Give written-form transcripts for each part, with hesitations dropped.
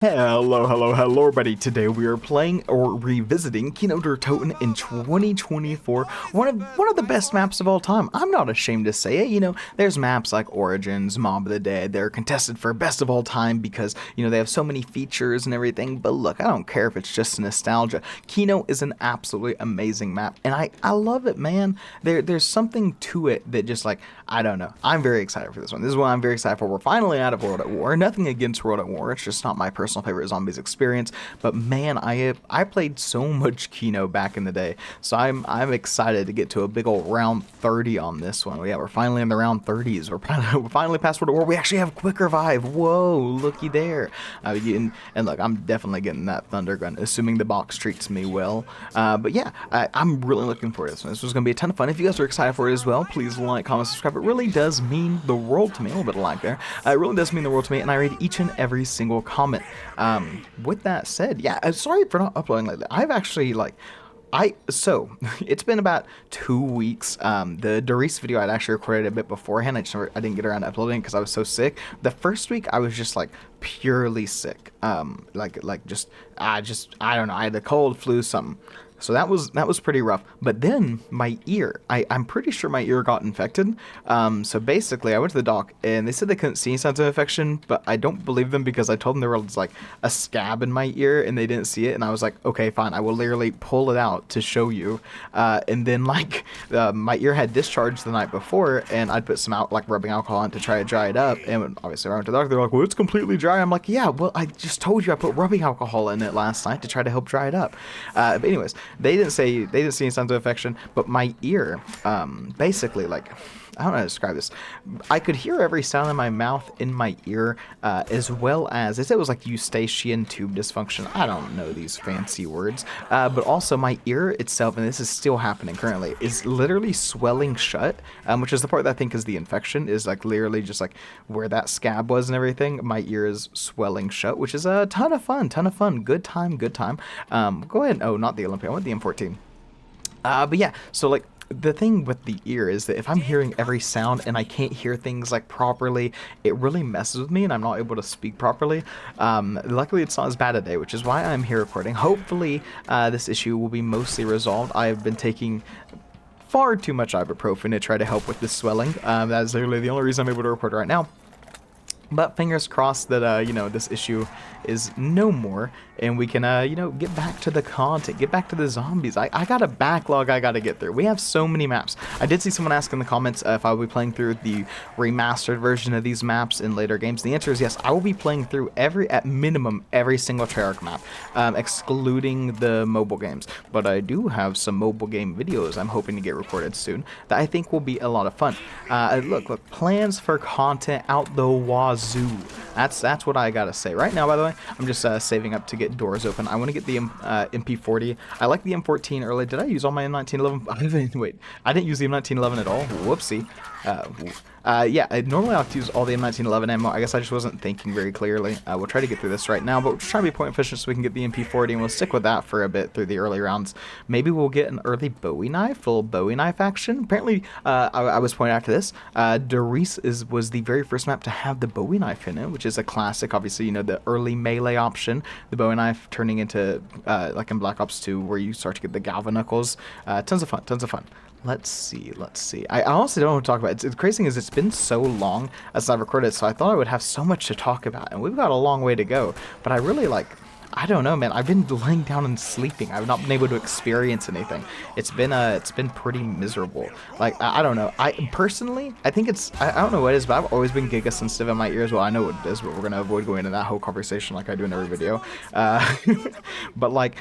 Hello, everybody. Today we are playing or revisiting Kino Toten in 2024. One of the best maps of all time. I'm not ashamed to say it. There's maps like Origins, Mob of the Dead. They're contested for best of all time because they have so many features and everything. But look, I don't care if it's just nostalgia. Kino is an absolutely amazing map, and I love it, man. There's something to it that just like I don't know. I'm very excited for this one. This is what I'm very excited for. We're finally out of World at War. Nothing against World at War. It's just not my personal favorite zombies experience, but man, I played so much Kino back in the day, so I'm excited to get to a big old round 30 on this one. Yeah, we're finally in the round 30s. We're finally past World at War. We actually have quick revive. Whoa, looky there. And look, I'm definitely getting that thunder gun, assuming the box treats me well. But yeah, I'm really looking forward to this one. This was gonna be a ton of fun. If you guys are excited for it as well, please like, comment, subscribe. It really does mean the world to me. A little bit of like there. It really does mean the world to me, and I read each and every single comment. With that said, yeah, sorry for not uploading lately. I've actually so it's been about 2 weeks. The Doris video I'd actually recorded a bit beforehand. I didn't get around to uploading because I was so sick. The first week I was just like purely sick. I don't know. I had a cold, flu, something. So that was pretty rough. But then my ear, I'm pretty sure my ear got infected. So basically I went to the doc and they said they couldn't see any signs of infection, but I don't believe them because I told them there was like a scab in my ear and they didn't see it. And I was like, okay, fine. I will literally pull it out to show you. And then my ear had discharged the night before and I'd put some rubbing alcohol on to try to dry it up. And obviously I went to the doctor. They're like, well, it's completely dry. I'm like, yeah, well, I just told you I put rubbing alcohol in it last night to try to help dry it up. But anyways, they didn't see any signs of infection, but my ear, basically, like, I don't know how to describe this. I could hear every sound in my mouth in my ear, as well as it was like eustachian tube dysfunction. I don't know these fancy words, but also my ear itself, and this is still happening currently, is literally swelling shut, which is the part that I think is the infection, is like literally just like where that scab was and everything. My ear is swelling shut, which is a ton of fun, good time. Go ahead. Oh, not the Olympia. I want the M14. But yeah, so like the thing with the ear is that if I'm hearing every sound and I can't hear things like properly, it really messes with me and I'm not able to speak properly. Luckily it's not as bad today, which is why I'm here recording. Hopefully this issue will be mostly resolved. I have been taking far too much ibuprofen to try to help with this swelling. That is literally the only reason I'm able to record right now. But fingers crossed that, this issue is no more and we can, get back to the content, get back to the zombies. I got a backlog I got to get through. We have so many maps. I did see someone ask in the comments if I will be playing through the remastered version of these maps in later games. The answer is yes. I will be playing through at minimum, every single Treyarch map, excluding the mobile games. But I do have some mobile game videos I'm hoping to get recorded soon that I think will be a lot of fun. Look, plans for content out the wazoo. That's what I gotta say. Right now, by the way, I'm just saving up to get doors open. I want to get the MP40. I like the M14 early. Did I use all my M1911? Wait, I didn't use the M1911 at all. Whoopsie. Yeah, normally I'll use all the M1911 ammo. I guess I just wasn't thinking very clearly. We'll try to get through this right now, but we'll try to be point efficient so we can get the MP40, and we'll stick with that for a bit through the early rounds. Maybe we'll get an early Bowie knife, full Bowie knife action. Apparently, I was pointing out to this, Doris was the very first map to have the Bowie knife in it, which is a classic. Obviously, the early melee option, the Bowie knife turning into, like in Black Ops 2, where you start to get the Galvanicles. Tons of fun. Let's see. I honestly don't know what to talk about. It's crazy is it's been so long as I've recorded, so I thought I would have so much to talk about, and we've got a long way to go. But I really I don't know, man. I've been laying down and sleeping. I've not been able to experience anything. It's been pretty miserable. I don't know. I personally, I think I don't know what it is, but I've always been giga sensitive in my ears. Well, I know what it is, but we're gonna avoid going into that whole conversation like I do in every video. But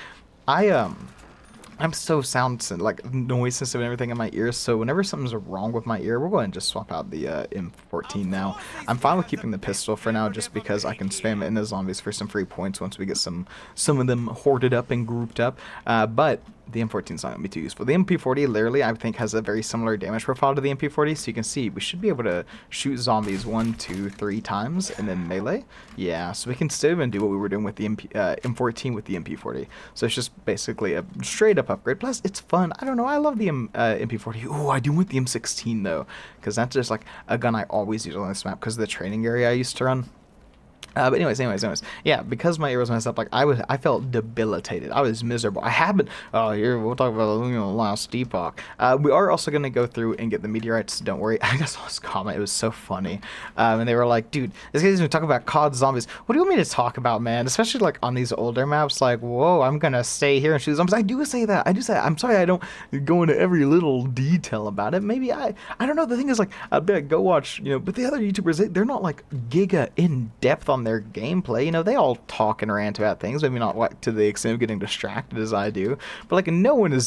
I'm so noise sensitive and everything in my ears, so whenever something's wrong with my ear, we'll go ahead and just swap out the M14 now. I'm fine with keeping the pistol for now just because I can spam it in the zombies for some free points once we get some of them hoarded up and grouped up, but the M14 is not going to be too useful. The MP40 literally, I think, has a very similar damage profile to the MP40, so you can see we should be able to shoot zombies 1, 2, 3 times and then melee. Yeah, so we can still even do what we were doing with the M14 with the MP40. So it's just basically a straight up upgrade. Plus, it's fun. I don't know. I love the MP40. Oh, I do with the M16 though, because that's just like a gun I always use on this map because of the training area I used to run. But anyways, yeah, because my ear was messed up, like I felt debilitated. I was miserable. I haven't. Oh, here we'll talk about last epoch. We are also gonna go through and get the meteorites. Don't worry. I just saw this comment. It was so funny, and they were like, "Dude, this guy's been talking about COD zombies. What do you want me to talk about, man? Especially like on these older maps. Like, whoa, I'm gonna stay here and shoot zombies. I do say that. I do say that. I'm sorry, I don't go into every little detail about it. Maybe I don't know. The thing is, like, I'd be like, go watch, but the other YouTubers, they're not like giga in depth on their gameplay. They all talk and rant about things, maybe not like to the extent of getting distracted as I do, but like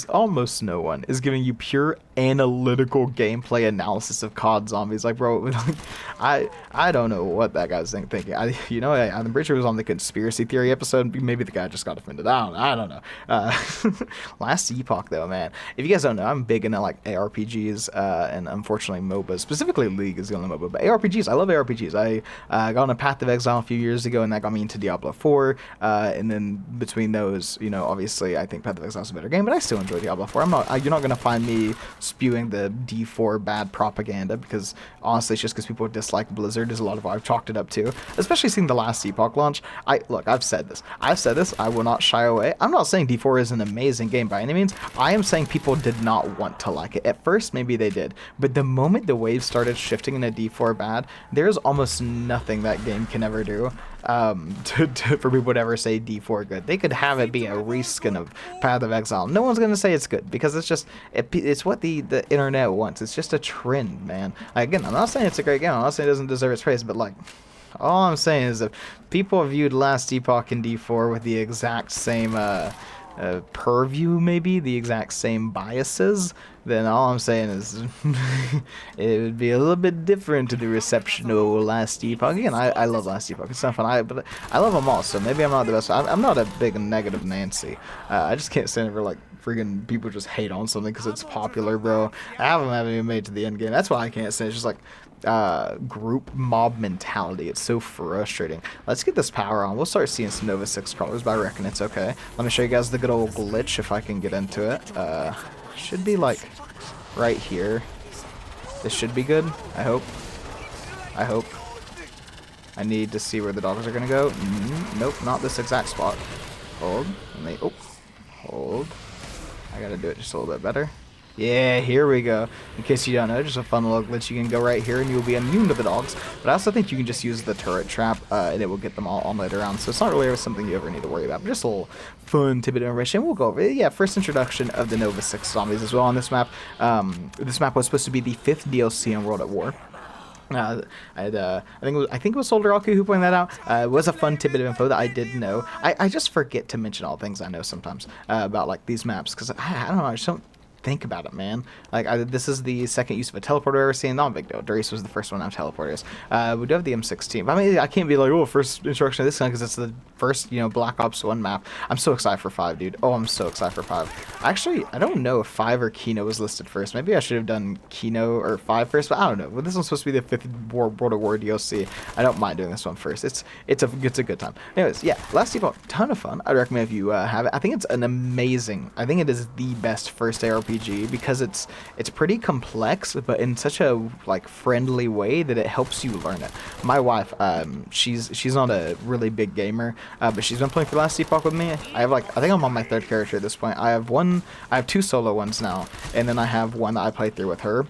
almost no one is giving you pure analytical gameplay analysis of COD zombies. Like, bro, I don't know what that guy's thinking. I'm pretty sure it was on the conspiracy theory episode. Maybe the guy just got offended. I don't know. Last epoch though, man. If you guys don't know, I'm big into like ARPGs, and unfortunately MOBAs. Specifically League is the only MOBA, but ARPGs, I love ARPGs. I got on a Path of Exile a few years ago, and that got me into Diablo 4. And then between those, obviously I think Path of Exile is a better game, but I still enjoy Diablo 4. You're not gonna find me spewing the D4 bad propaganda, because honestly, it's just because people dislike Blizzard is a lot of what I've chalked it up to. Especially seeing the last epoch launch. I've said this. I will not shy away. I'm not saying D4 is an amazing game by any means. I am saying people did not want to like it. At first, maybe they did, but the moment the wave started shifting into D4 bad, there's almost nothing that game can ever do for people to ever say D4 good. They could have it be a reskin of Path of Exile. No one's gonna say it's good, because it's what the internet wants. It's just a trend, man. Again, I'm not saying it's a great game. I'm not saying it doesn't deserve its praise, but like, all I'm saying is if people viewed Last Epoch and D4 with the exact same purview, maybe the exact same biases, then all I'm saying is it would be a little bit different to the reception of Last Epoch. Again, I love Last Epoch. It's not fun. But I love them all, so maybe I'm not the best. I'm not a big negative Nancy. I just can't stand it for like freaking people just hate on something because it's popular, bro. I haven't even made it to the end game. That's why I can't stand it. It's just like group mob mentality. It's so frustrating. Let's get this power on. We'll start seeing some Nova 6 crawlers, but I reckon it's okay. Let me show you guys the good old glitch if I can get into it. Should be like right here. This should be good. I hope. I need to see where the dogs are gonna go. Nope, not this exact spot. Hold. Hold. I gotta do it just a little bit better. Yeah, here we go. In case you don't know, just a fun little glitch. You can go right here and you'll be immune to the dogs. But I also think you can just use the turret trap and it will get them all the way around. So it's not really something you ever need to worry about. But just a little fun tidbit of information. We'll go over it. Yeah, first introduction of the Nova 6 zombies as well on this map. This map was supposed to be the 5th DLC in World at War. I think it was Soldier Alku who pointed that out. It was a fun tidbit of info that I did know. I just forget to mention all things I know sometimes about like these maps, because I don't know, I just don't think about it, man. Like, this is the second use of a teleporter I've ever seen. Not a big deal. Darius was the first one to have teleporters. We do have the M16. But I mean, I can't be like, oh, first introduction of this gun, because it's the first, Black Ops 1 map. I'm so excited for 5, dude. Oh, I'm so excited for 5. Actually, I don't know if 5 or Kino was listed first. Maybe I should have done Kino or 5 first, but I don't know. Well, this one's supposed to be the 5th World at War DLC. I don't mind doing this one first. It's a good time. Anyways, yeah, Last Epoch, ton of fun. I'd recommend if you have it. I think it's an amazing, I think it is the best first ARPG, because it's pretty complex, but in such a like friendly way that it helps you learn it. My wife, she's not a really big gamer, but she's been playing for Last Epoch with me. I think I'm on my 3rd character at this point. I have 2 solo ones now, and then I have one that I play through with her.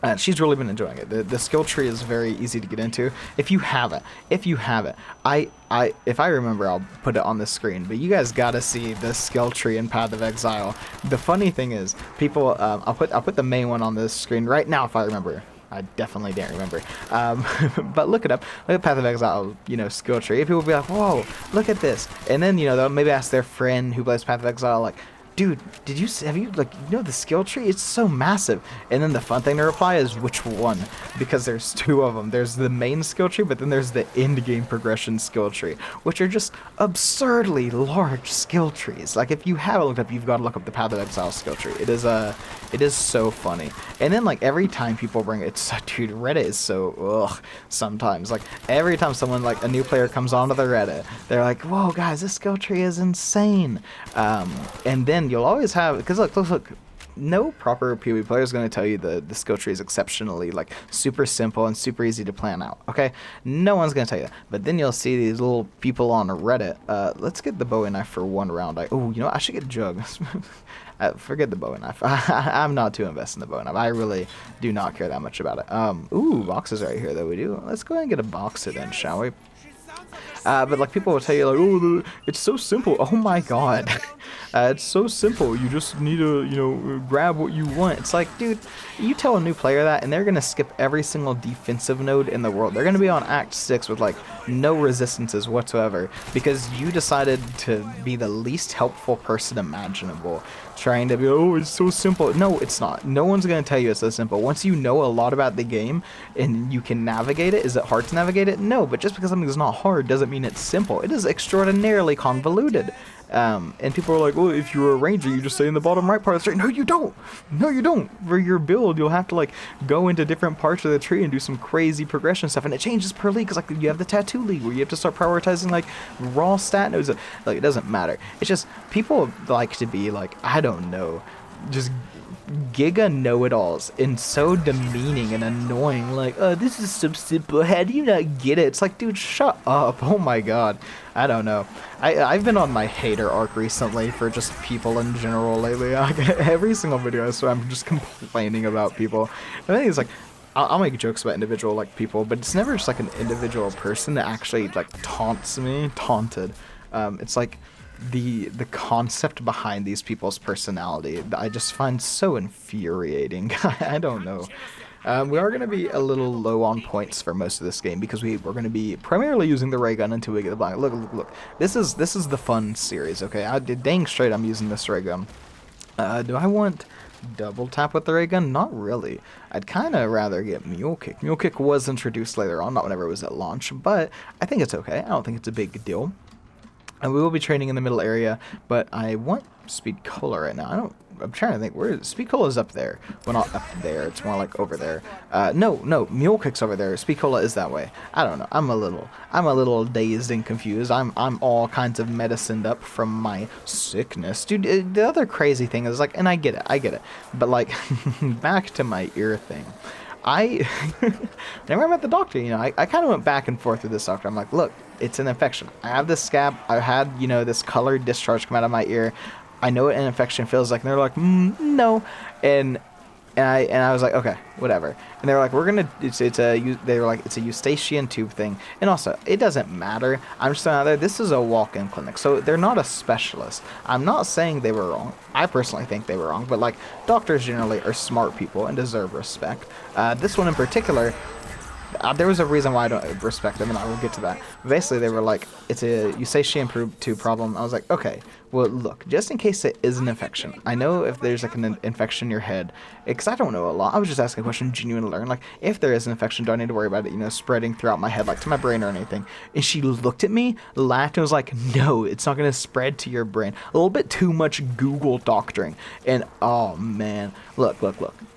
And she's really been enjoying it. The skill tree is very easy to get into. If you have it, if I remember, I'll put it on the screen. But you guys gotta see the skill tree in Path of Exile. The funny thing is, people, I'll put the main one on this screen right now if I remember. I definitely didn't remember. But look it up. Look at Path of Exile, skill tree. People will be like, whoa, look at this. And then, they'll maybe ask their friend who plays Path of Exile, like, dude, have you the skill tree? It's so massive. And then the fun thing to reply is which one, because there's 2 of them. There's the main skill tree, but then there's the end game progression skill tree, which are just absurdly large skill trees. Like, if you haven't looked up, you've got to look up the Path of Exile skill tree. It is so funny. And then like every time people bring it, dude, Reddit is so sometimes. Like every time someone, like a new player comes onto the Reddit, they're like, whoa guys, this skill tree is insane. And then you'll always have, because look, no proper PvE player is going to tell you the skill tree is exceptionally like super simple and super easy to plan out. Okay, no one's going to tell you that. But then you'll see these little people on Reddit. Let's get the Bowie knife for one round. Oh, you know, I should get Jug. Forget the Bowie knife. I'm not too invested in the Bowie knife. I really do not care that much about it. Ooh, boxes right here that we do. Let's go ahead and get a box then, shall we? But like people will tell you like, oh, it's so simple. Oh my god, it's so simple. You just need to, you know, grab what you want. It's like, dude, you tell a new player that, and they're gonna skip every single defensive node in the world. They're gonna be on Act 6 with like no resistances whatsoever because you decided to be the least helpful person imaginable. Trying to be, oh, it's so simple. No, it's not. No one's going to tell you it's so simple. Once you know a lot about the game and you can navigate it, is it hard to navigate it? No, but just because something is not hard doesn't mean it's simple. It is extraordinarily convoluted. And people are like, well, if you're a ranger, you just stay in the bottom right part of the tree. No, you don't. No, you don't. For your build, you'll have to like go into different parts of the tree and do some crazy progression stuff. And it changes per league because like you have the tattoo league where you have to start prioritizing like raw stat nodes. Like it doesn't matter. It's just people like to be like, I don't know, just giga know-it-alls and so demeaning and annoying. Like, oh, this is so simple. How do you not get it? It's like, dude, shut up. Oh my god. I don't know. I've been on my hater arc recently for just people in general lately. Every single video, so I'm just complaining about people. I think it's like, I'll make jokes about individual like people, but it's never just like an individual person that actually like taunts me. Taunted. It's like the concept behind these people's personality I just find so infuriating. I don't know. We are going to be a little low on points for most of this game because we're going to be primarily using the ray gun until we get the blind. Look. This is the fun series, okay? Dang straight I'm using this ray gun. Do I want double tap with the ray gun? Not really. I'd kind of rather get Mule Kick. Mule Kick was introduced later on, not whenever it was at launch, but I think it's okay. I don't think it's a big deal. And we will be training in the middle area, but I want Speed Cola right now. I'm trying to think, where is Speed Cola? Is up there. Well, not up there, it's more like over there. No, Mule Kick's over there. Speed Cola is that way. I don't know. I'm a little dazed and confused. I'm all kinds of medicined up from my sickness. Dude, the other crazy thing is like, and I get it. But like, back to my ear thing. Whenever I'm at the doctor, you know, I kind of went back and forth with this doctor. I'm like, look, it's an infection. I have this scab. I had, you know, this colored discharge come out of my ear. I know what an infection feels like. And they're like, no. And I was like, okay, whatever. And they were like, they were like, it's a eustachian tube thing. And also, it doesn't matter. I'm just saying out there, this is a walk-in clinic. So they're not a specialist. I'm not saying they were wrong. I personally think they were wrong. But like, doctors generally are smart people and deserve respect. This one in particular, there was a reason why I don't respect them, and I will get to that. Basically, they were like, it's a eustachian tube problem. I was like, okay, well, look, just in case it is an infection, I know if there's like an infection in your head, because I don't know a lot. I was just asking a question, genuine to learn. Like, if there is an infection, do I need to worry about it, you know, spreading throughout my head, like to my brain or anything? And she looked at me, laughed, and was like, no, it's not going to spread to your brain. A little bit too much Google doctoring. And, oh, man, look.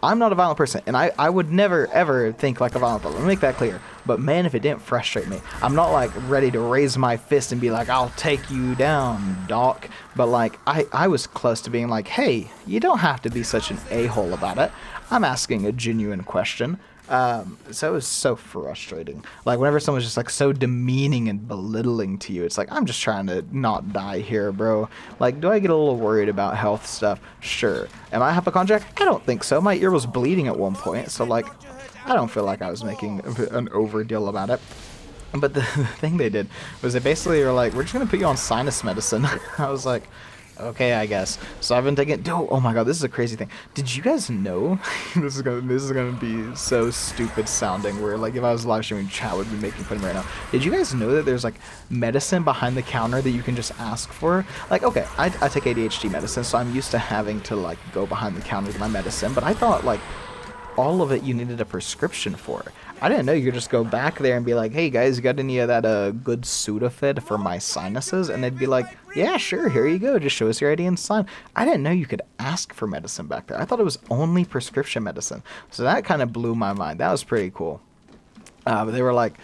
I'm not a violent person, and I would never, ever think like a violent person. Let me make that clear. But, man, if it didn't frustrate me, I'm not, like, ready to raise my fist and be like, I'll take you down, doc. But, like, I was close to being like, hey, you don't have to be such an a-hole about it. I'm asking a genuine question. So it was so frustrating. Like, whenever someone's just, like, so demeaning and belittling to you, it's like, I'm just trying to not die here, bro. Like, do I get a little worried about health stuff? Sure. Am I hypochondriac? I don't think so. My ear was bleeding at one point, so, like, I don't feel like I was making an overdeal about it. But the thing they did was they basically were like, we're just going to put you on sinus medicine. I was like, okay, I guess. So I've been taking, oh my god, this is a crazy thing. Did you guys know? this is gonna be so stupid sounding, where like if I was live streaming, chat would be making fun of me right now. Did you guys know that there's like medicine behind the counter that you can just ask for? Like, okay, I take ADHD medicine, so I'm used to having to like go behind the counter to my medicine, but I thought like all of it you needed a prescription for. I didn't know you could just go back there and be like, hey guys, you got any of that good Sudafed for my sinuses? And they'd be like, yeah, sure, here you go, just show us your ID and sign. I didn't know you could ask for medicine back there. I thought it was only prescription medicine. So that kind of blew my mind. That was pretty cool. But they were like,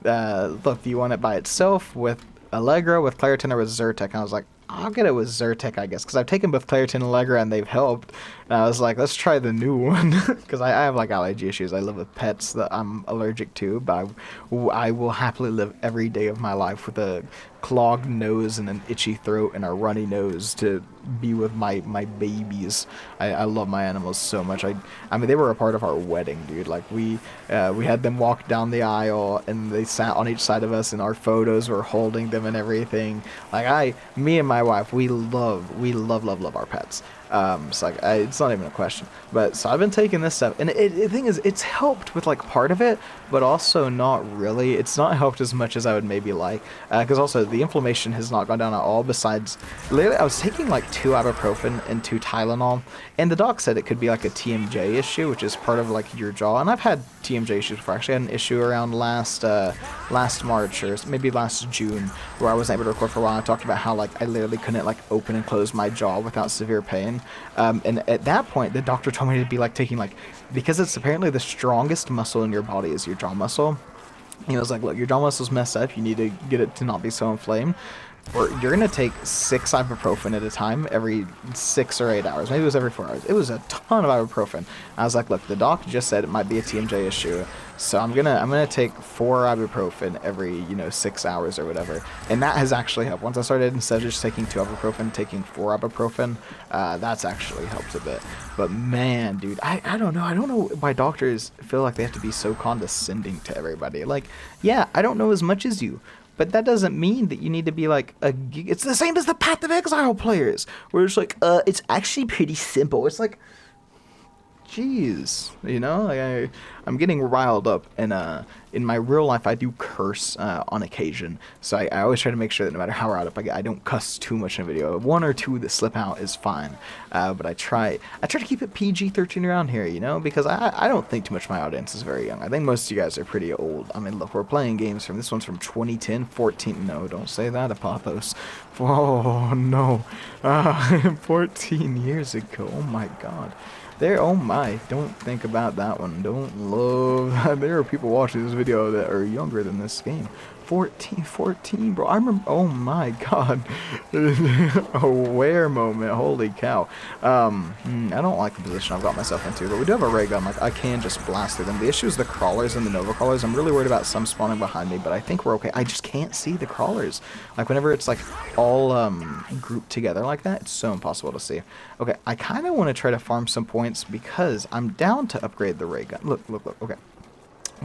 look, do you want it by itself, with Allegra, with Claritin, or with Zyrtec? And I was like, I'll get it with Zyrtec, I guess, because I've taken both Claritin and Allegra and they've helped. And I was like, let's try the new one, because I have like allergy issues. I live with pets that I'm allergic to, but I will happily live every day of my life with a clogged nose and an itchy throat and a runny nose to be with my babies. I love my animals so much. I mean, they were a part of our wedding, dude. Like we had them walk down the aisle and they sat on each side of us, and our photos were holding them and everything. Like me and my wife, we love our pets. It's like it's not even a question. But so I've been taking this stuff, and the thing is, it's helped with like part of it, but also not really. It's not helped as much as I would maybe like, because also the inflammation has not gone down at all. Besides, lately I was taking like 2 ibuprofen and 2 Tylenol, and the doc said it could be like a TMJ issue, which is part of like your jaw. And I've had TMJ issues before. Actually, I had an issue around last March or maybe last June where I wasn't able to record for a while. I talked about how like I literally couldn't like open and close my jaw without severe pain. And at that point, the doctor told me to be like taking like, because it's apparently the strongest muscle in your body is your jaw muscle. He was like, look, your jaw muscle's messed up. You need to get it to not be so inflamed. Or you're going to take 6 ibuprofen at a time every 6 or 8 hours. Maybe it was every 4 hours. It was a ton of ibuprofen. I was like, look, the doc just said it might be a TMJ issue. So I'm gonna take 4 ibuprofen every 6 hours or whatever, and that has actually helped. Once I started, instead of just taking 2 ibuprofen, taking 4 ibuprofen, that's actually helped a bit. But man, dude, I don't know why doctors feel like they have to be so condescending to everybody. Like, yeah, I don't know as much as you, but that doesn't mean that you need to be like it's the same as the Path of Exile players, where it's like, it's actually pretty simple. It's like, jeez, like I'm getting riled up, and in my real life I do curse on occasion, so I always try to make sure that no matter how riled up I get, I don't cuss too much in a video. 1 or 2 that slip out is fine, but I try to keep it PG-13 around here, because I don't think too much of my audience is very young. I think most of you guys are pretty old. I mean, look, we're playing games this one's from 2010, 14, no, don't say that, Apothos. Oh no, 14 years ago, oh my god. Oh my, don't think about that one. Don't love that. There are people watching this video that are younger than this game. 14, bro. I remember, oh my god. Aware moment, holy cow. I don't like the position I've got myself into, but we do have a ray gun. Like, I can just blast through them. The issue is the crawlers and the Nova crawlers. I'm really worried about some spawning behind me, but I think we're okay. I just can't see the crawlers. Like, whenever it's like all grouped together like that, it's so impossible to see. Okay, I kind of want to try to farm some points because I'm down to upgrade the ray gun. Look, okay.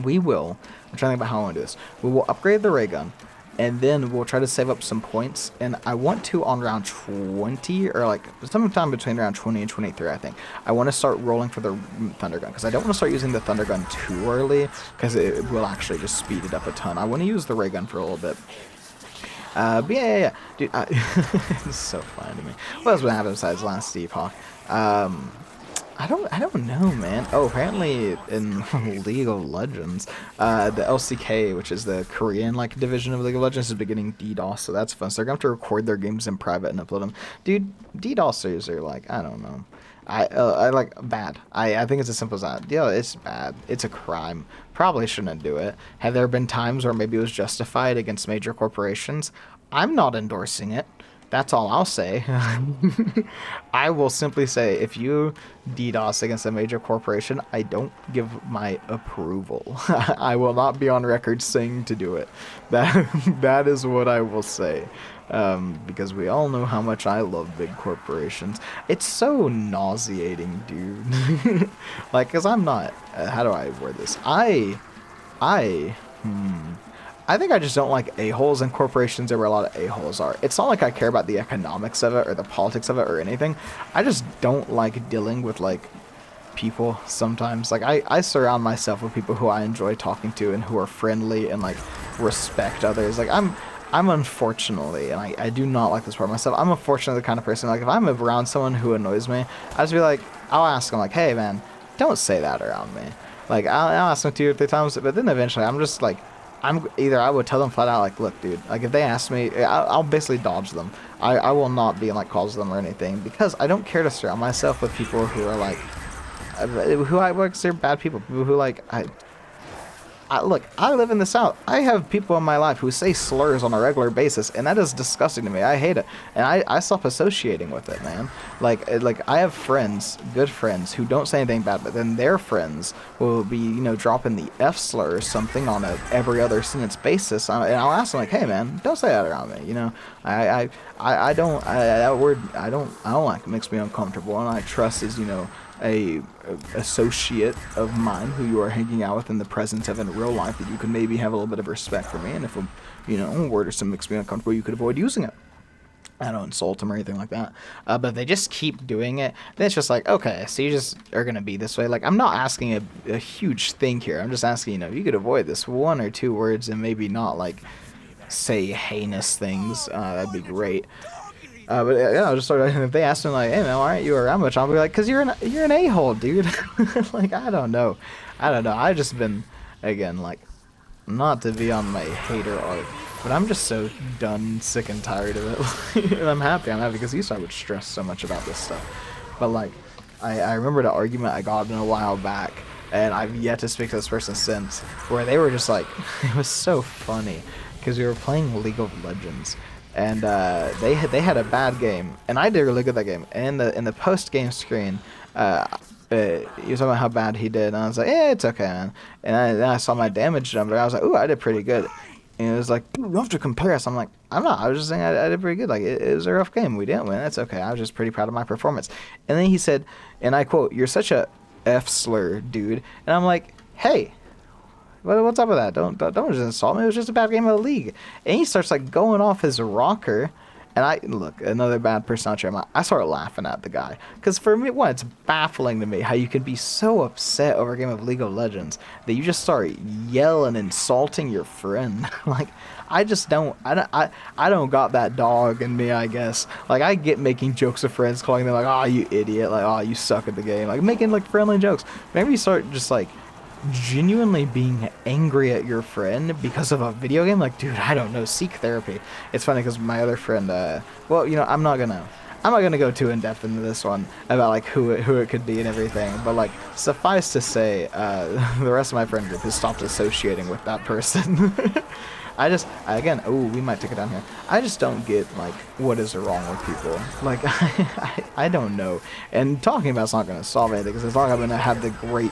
We will, I'm trying to think about how I want to do this. We will upgrade the ray gun, and then we'll try to save up some points. And I want to, on round 20, or like sometime between round 20 and 23, I think, I want to start rolling for the thunder gun, because I don't want to start using the thunder gun too early, because it will actually just speed it up a ton. I want to use the ray gun for a little bit. But yeah. Dude, it's so funny to me. What else would happen besides last Steve Hawk? I don't know, man. Oh, apparently in League of Legends, the LCK, which is the Korean division of League of Legends, is beginning DDoS, so that's fun. So they're going to have to record their games in private and upload them. Dude, DDoSers are I don't know. I like bad. I think it's as simple as that. Yeah, it's bad. It's a crime. Probably shouldn't do it. Have there been times where maybe it was justified against major corporations? I'm not endorsing it. That's all I'll say. I will simply say, if you DDoS against a major corporation, I don't give my approval. I will not be on record saying to do it. That is what I will say. Because we all know how much I love big corporations. It's so nauseating, dude. Because I'm not... how do I word this? I think I just don't like a-holes in corporations where a lot of a-holes are. It's not like I care about the economics of it or the politics of it or anything. I just don't like dealing with, people sometimes. I surround myself with people who I enjoy talking to and who are friendly and, respect others. I'm unfortunately, and I do not like this part of myself, I'm unfortunately the kind of person, if I'm around someone who annoys me, I just be I'll ask them, hey, man, don't say that around me. I'll ask them 2 or 3 times, but then eventually I'm just I would tell them flat out, look, dude, if they ask me, I'll basically dodge them. I will not be in, calls with them or anything, because I don't care to surround myself with people who are, they're bad people. People who, look, I live in the South. I have people in my life who say slurs on a regular basis, and that is disgusting to me. I hate it, and I stop associating with it, man. Like I have friends, good friends, who don't say anything bad, but then their friends will be, you know, dropping the F slur or something on a every other sentence basis, and I'll ask them like, hey, man, don't say that around me. You know, that word I don't like. It makes me uncomfortable, and I trust is, you know, a associate of mine who you are hanging out with in the presence of in real life, that you can maybe have a little bit of respect for me, and if a, you know, a word or something makes me uncomfortable, you could avoid using it. I don't insult them or anything like that, but if they just keep doing it, then it's just like, okay, so you just are gonna be this way. Like, I'm not asking a huge thing here. I'm just asking, you know, you could avoid this 1 or 2 words and maybe not like say heinous things. That'd be great. But yeah, just sort of, if they ask me like, hey man, why aren't you around much? I'll be like, cause you're an a-hole, dude. Like, I don't know. I've just been, again, like, not to be on my hater arc, but I'm just so done, sick and tired of it. And I'm happy because used to I would stress so much about this stuff. But like, I remember the argument I got in a while back, and I've yet to speak to this person since, where they were just like, it was so funny, because we were playing League of Legends. And they had a bad game, and I did really good that game. And in the post game screen, he was talking about how bad he did, and I was like, yeah, it's okay, man. And then I saw my damage number. I was like, ooh, I did pretty good. And it was like, you have to compare us. I'm like, I'm not. I was just saying I did pretty good. Like, it was a rough game. We didn't win. That's okay. I was just pretty proud of my performance. And then he said, and I quote, "You're such a F slur, dude." And I'm like, hey. What's up with that? Don't just insult me. It was just a bad game of the league. And he starts like going off his rocker, and I look, another bad personality. I started laughing at the guy, because for me, it's baffling to me how you can be so upset over a game of League of Legends that you just start yelling, insulting your friend. Like, I just don't. I don't got that dog in me, I guess. Like, I get making jokes with friends, calling them like, "Oh, you idiot!" Like, "Oh, you suck at the game." Like, making like friendly jokes. Whenever you start just like genuinely being angry at your friend because of a video game, like, dude, I don't know, seek therapy. It's funny because my other friend, well, you know, I'm not gonna go too in depth into this one about like who it could be and everything, but like, suffice to say, the rest of my friend group has stopped associating with that person. Again, oh, we might take it down here. I just don't get, like, what is wrong with people. Like, I don't know. And talking about it's not going to solve anything, because it's not going to have the great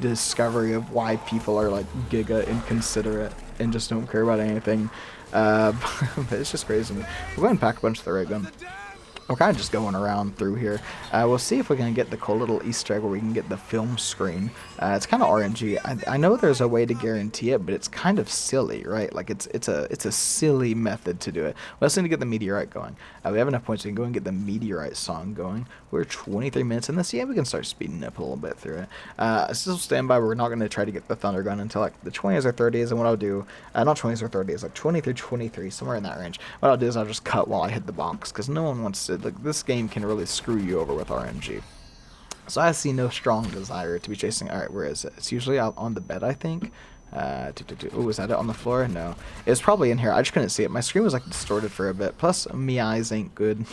discovery of why people are, like, giga inconsiderate and just don't care about anything. But it's just crazy. We'll go ahead and pack a bunch of the ray gun. We're kind of just going around through here. We'll see if we can get the cool little Easter egg where we can get the film screen. It's kind of RNG. I know there's a way to guarantee it, but it's kind of silly, right? Like, it's a silly method to do it. We also need to get the meteorite going. We have enough points. We can go and get the meteorite song going. We're 23 minutes in this. Yeah, we can start speeding up a little bit through it. Still stand by. We're not going to try to get the thunder gun until like the 20s or 30s. And what I'll do, not 20s or 30s, like 20 through 23, somewhere in that range. What I'll do is I'll just cut while I hit the box, because no one wants to. Like, this game can really screw you over with RNG. So I see no strong desire to be chasing. All right, where is it? It's usually out on the bed, I think. Oh, is that it on the floor? No. It's probably in here. I just couldn't see it. My screen was like distorted for a bit. Plus, me eyes ain't good.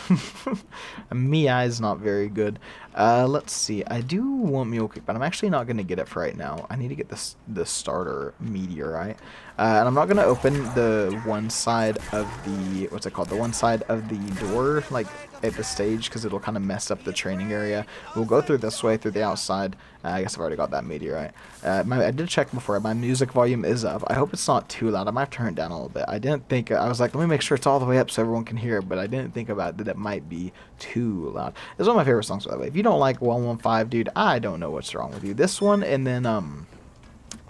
Me eyes not very good. Let's see. I do want Mule Kick, but I'm actually not going to get it for right now. I need to get the starter meteorite. And I'm not going to open the one side of the, what's it called? The one side of the door, like, at the stage, because it'll kind of mess up the training area. We'll go through this way, through the outside. I guess I've already got that meteorite. I did check before. My music volume is up. I hope it's not too loud. I might turn it down a little bit. I didn't think, I was like, let me make sure it's all the way up so everyone can hear it, but I didn't think about that it might be too loud. It's one of my favorite songs, by the way. If you don't like 115, dude, I don't know what's wrong with you. This one, and then,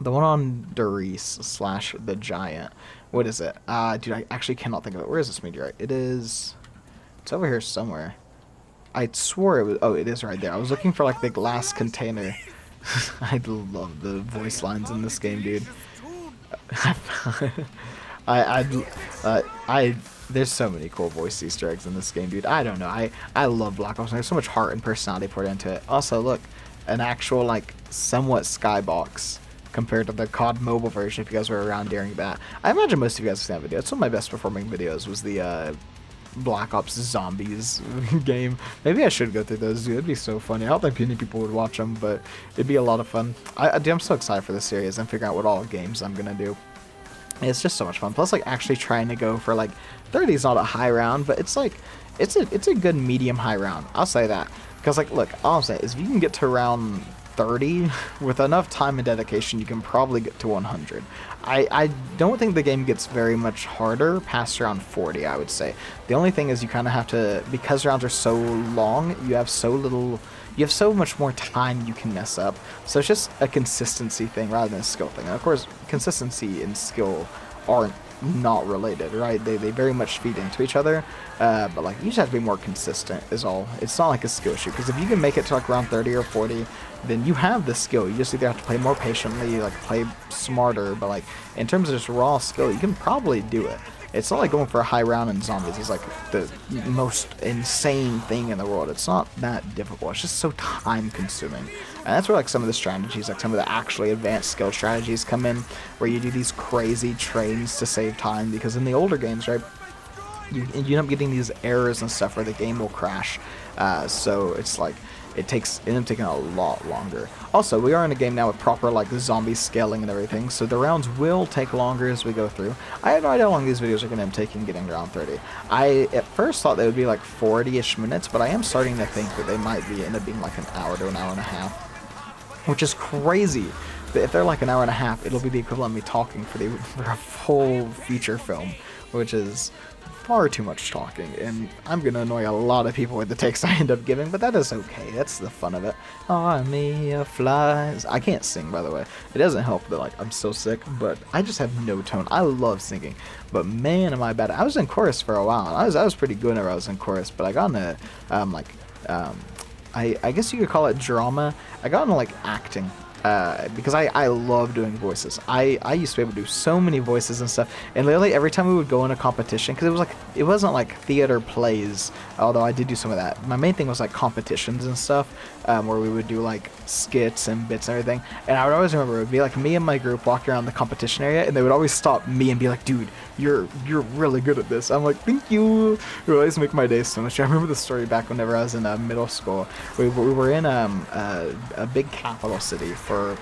the one on Doris / the Giant. What is it? Dude, I actually cannot think of it. Where is this meteorite? It's over here somewhere. I swore it was. Oh, it is right there. I was looking for like the glass container. I love the voice lines in this game, dude. There's so many cool voice Easter eggs in this game, dude. I don't know. I love Black Ops. There's so much heart and personality poured into it. Also, look, an actual like somewhat skybox compared to the COD mobile version. If you guys were around during that, I imagine most of you guys have seen that video. It's one of my best performing videos. Was the Black Ops Zombies game. Maybe I should go through those. Dude, it'd be so funny. I don't think many people would watch them, but it'd be a lot of fun. Dude, I'm so excited for this series and figuring out what all games I'm gonna do. It's just so much fun. Plus, like, actually trying to go for, like, 30 is not a high round, but it's like, it's a good medium high round. I'll say that. Because, like, look, all I'm saying is if you can get to round 30 with enough time and dedication, you can probably get to 100. I don't think the game gets very much harder past round 40, I would say. The only thing is you kind of have to, because rounds are so long, you have so much more time you can mess up. So it's just a consistency thing rather than a skill thing. And of course, consistency and skill aren't not related, right? They very much feed into each other. But like, you just have to be more consistent is all. It's not like a skill shoot, because if you can make it to like round 30 or 40, then you have the skill. You just either have to play more patiently, like play smarter, but like in terms of just raw skill, you can probably do it. It's not like going for a high round in zombies is like the most insane thing in the world. It's not that difficult. It's just so time consuming. And that's where like some of the strategies, like some of the actually advanced skill strategies come in, where you do these crazy trains to save time, because in the older games, right, you end up getting these errors and stuff where the game will crash. So it's like, it ends up taking a lot longer. Also, we are in a game now with proper like zombie scaling and everything, so the rounds will take longer as we go through. I have no idea how long these videos are going to take in getting to round 30. I at first thought they would be like 40-ish minutes, but I am starting to think that they might end up being like an hour to an hour and a half, which is crazy. But if they're like an hour and a half, it'll be the equivalent of me talking for a full feature film, which is far too much talking, and I'm gonna annoy a lot of people with the takes I end up giving, but that is okay. That's the fun of it. Army of flies. I can't sing, by the way. It doesn't help that like I'm so sick, but I just have no tone. I love singing, but man, am I bad. I was in chorus for a while. And I was pretty good whenever I was in chorus, but I got into I guess you could call it drama. I got into like acting. Because I love doing voices. I used to be able to do so many voices and stuff, and literally every time we would go in a competition, because it wasn't like theater plays, although I did do some of that. My main thing was like competitions and stuff, where we would do like skits and bits and everything, and I would always remember it would be like me and my group walking around the competition area, and they would always stop me and be like, dude, you're really good at this. I'm like, thank you. It would always make my day so much. I remember the story back whenever I was in middle school. We were in a big capital city for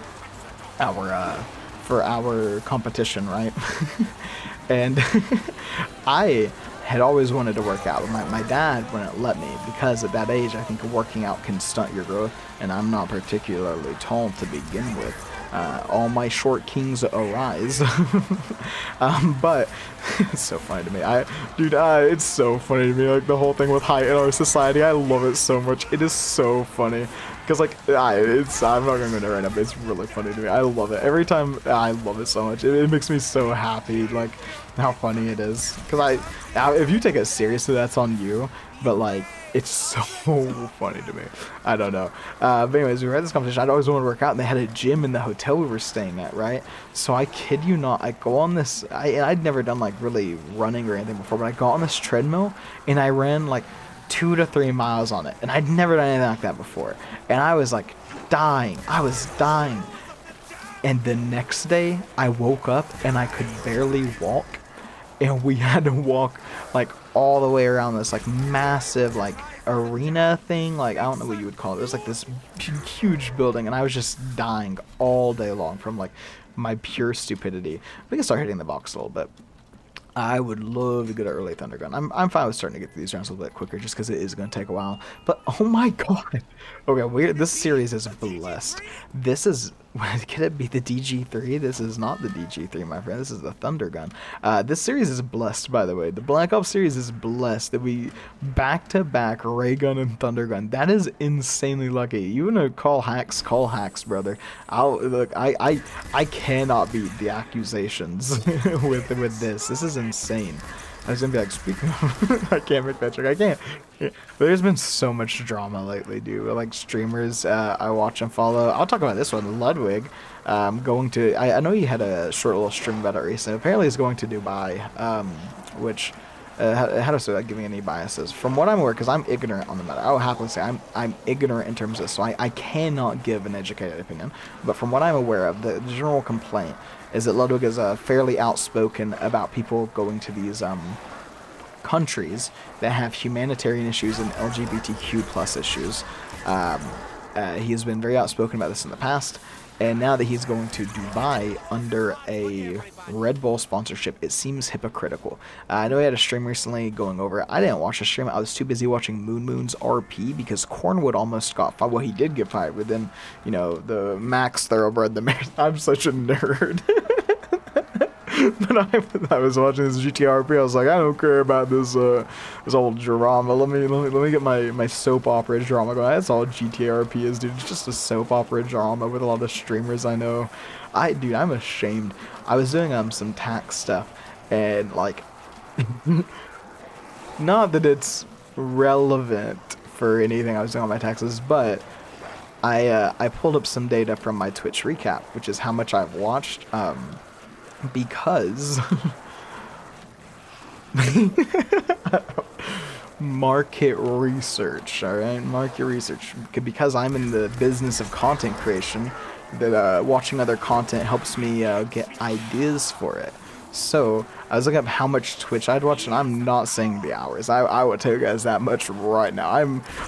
our competition, right? And I had always wanted to work out, but my dad wouldn't let me, because at that age I think working out can stunt your growth, and I'm not particularly tall to begin with. All my short kings arise. But it's so funny to me. It's so funny to me, like the whole thing with height in our society. I love it so much. It is so funny. Because like, I'm not gonna go there right now, but it's really funny to me. I love it. Every time, I love it so much. It makes me so happy, like, how funny it is. Because if you take it seriously, that's on you. But like, it's so funny to me. I don't know. But anyways, we were at this competition. I'd always wanted to work out, and they had a gym in the hotel we were staying at, right? So I kid you not, I go on this, I'd never done like really running or anything before, but I got on this treadmill, and I ran like 2 to 3 miles on it, and I'd never done anything like that before, and I was like dying. I was dying. And the next day I woke up and I could barely walk, and we had to walk like all the way around this like massive like arena thing, like I don't know what you would call it. It was like this huge building, and I was just dying all day long from like my pure stupidity. We can start hitting the box a little bit. I would love to get an early Thunder Gun. I'm fine with starting to get through these rounds a little bit quicker, just because it is going to take a while. But oh my god. Okay, this series is blessed. This is, could it be the DG3? This is not the DG3, my friend. This is the Thunder Gun. This series is blessed, by the way. The Black Ops series is blessed that we back-to-back Ray Gun and Thunder Gun. That is insanely lucky. You want to call hacks, brother. I cannot beat the accusations with this. This is insane. I was gonna be like, speaking of, I can't make that joke. I can't. Yeah. There's been so much drama lately, dude. Like streamers I watch and follow. I'll talk about this one, Ludwig. I know you had a short little stream about it recently. Apparently he's going to Dubai, which, how to say that, giving any biases. From what I'm aware, because I'm ignorant on the matter, I will happily say I'm ignorant in terms of this, so I cannot give an educated opinion. But from what I'm aware of, the general complaint is that Ludwig is fairly outspoken about people going to these countries that have humanitarian issues and LGBTQ plus issues. He has been very outspoken about this in the past, and now that he's going to Dubai under a Red Bull sponsorship, it seems hypocritical. I know he had a stream recently going over it. I didn't watch the stream. I was too busy watching Moon's RP because Cornwood almost got fired. Well, he did get fired, but then, you know, the Max Thoroughbred, I'm such a nerd. But I was watching this GTRP. I was like, I don't care about this this old drama. Let me get my soap opera drama going. That's all GTRP is, dude. It's just a soap opera drama with a lot of streamers I know. Dude, I'm ashamed. I was doing some tax stuff, and like, not that it's relevant for anything I was doing on my taxes, but I pulled up some data from my Twitch recap, which is how much I've watched. Because market research, all right, market research. Because I'm in the business of content creation, that watching other content helps me get ideas for it. So I was looking up how much Twitch I'd watched, and I'm not saying the hours. I would tell you guys that much right now.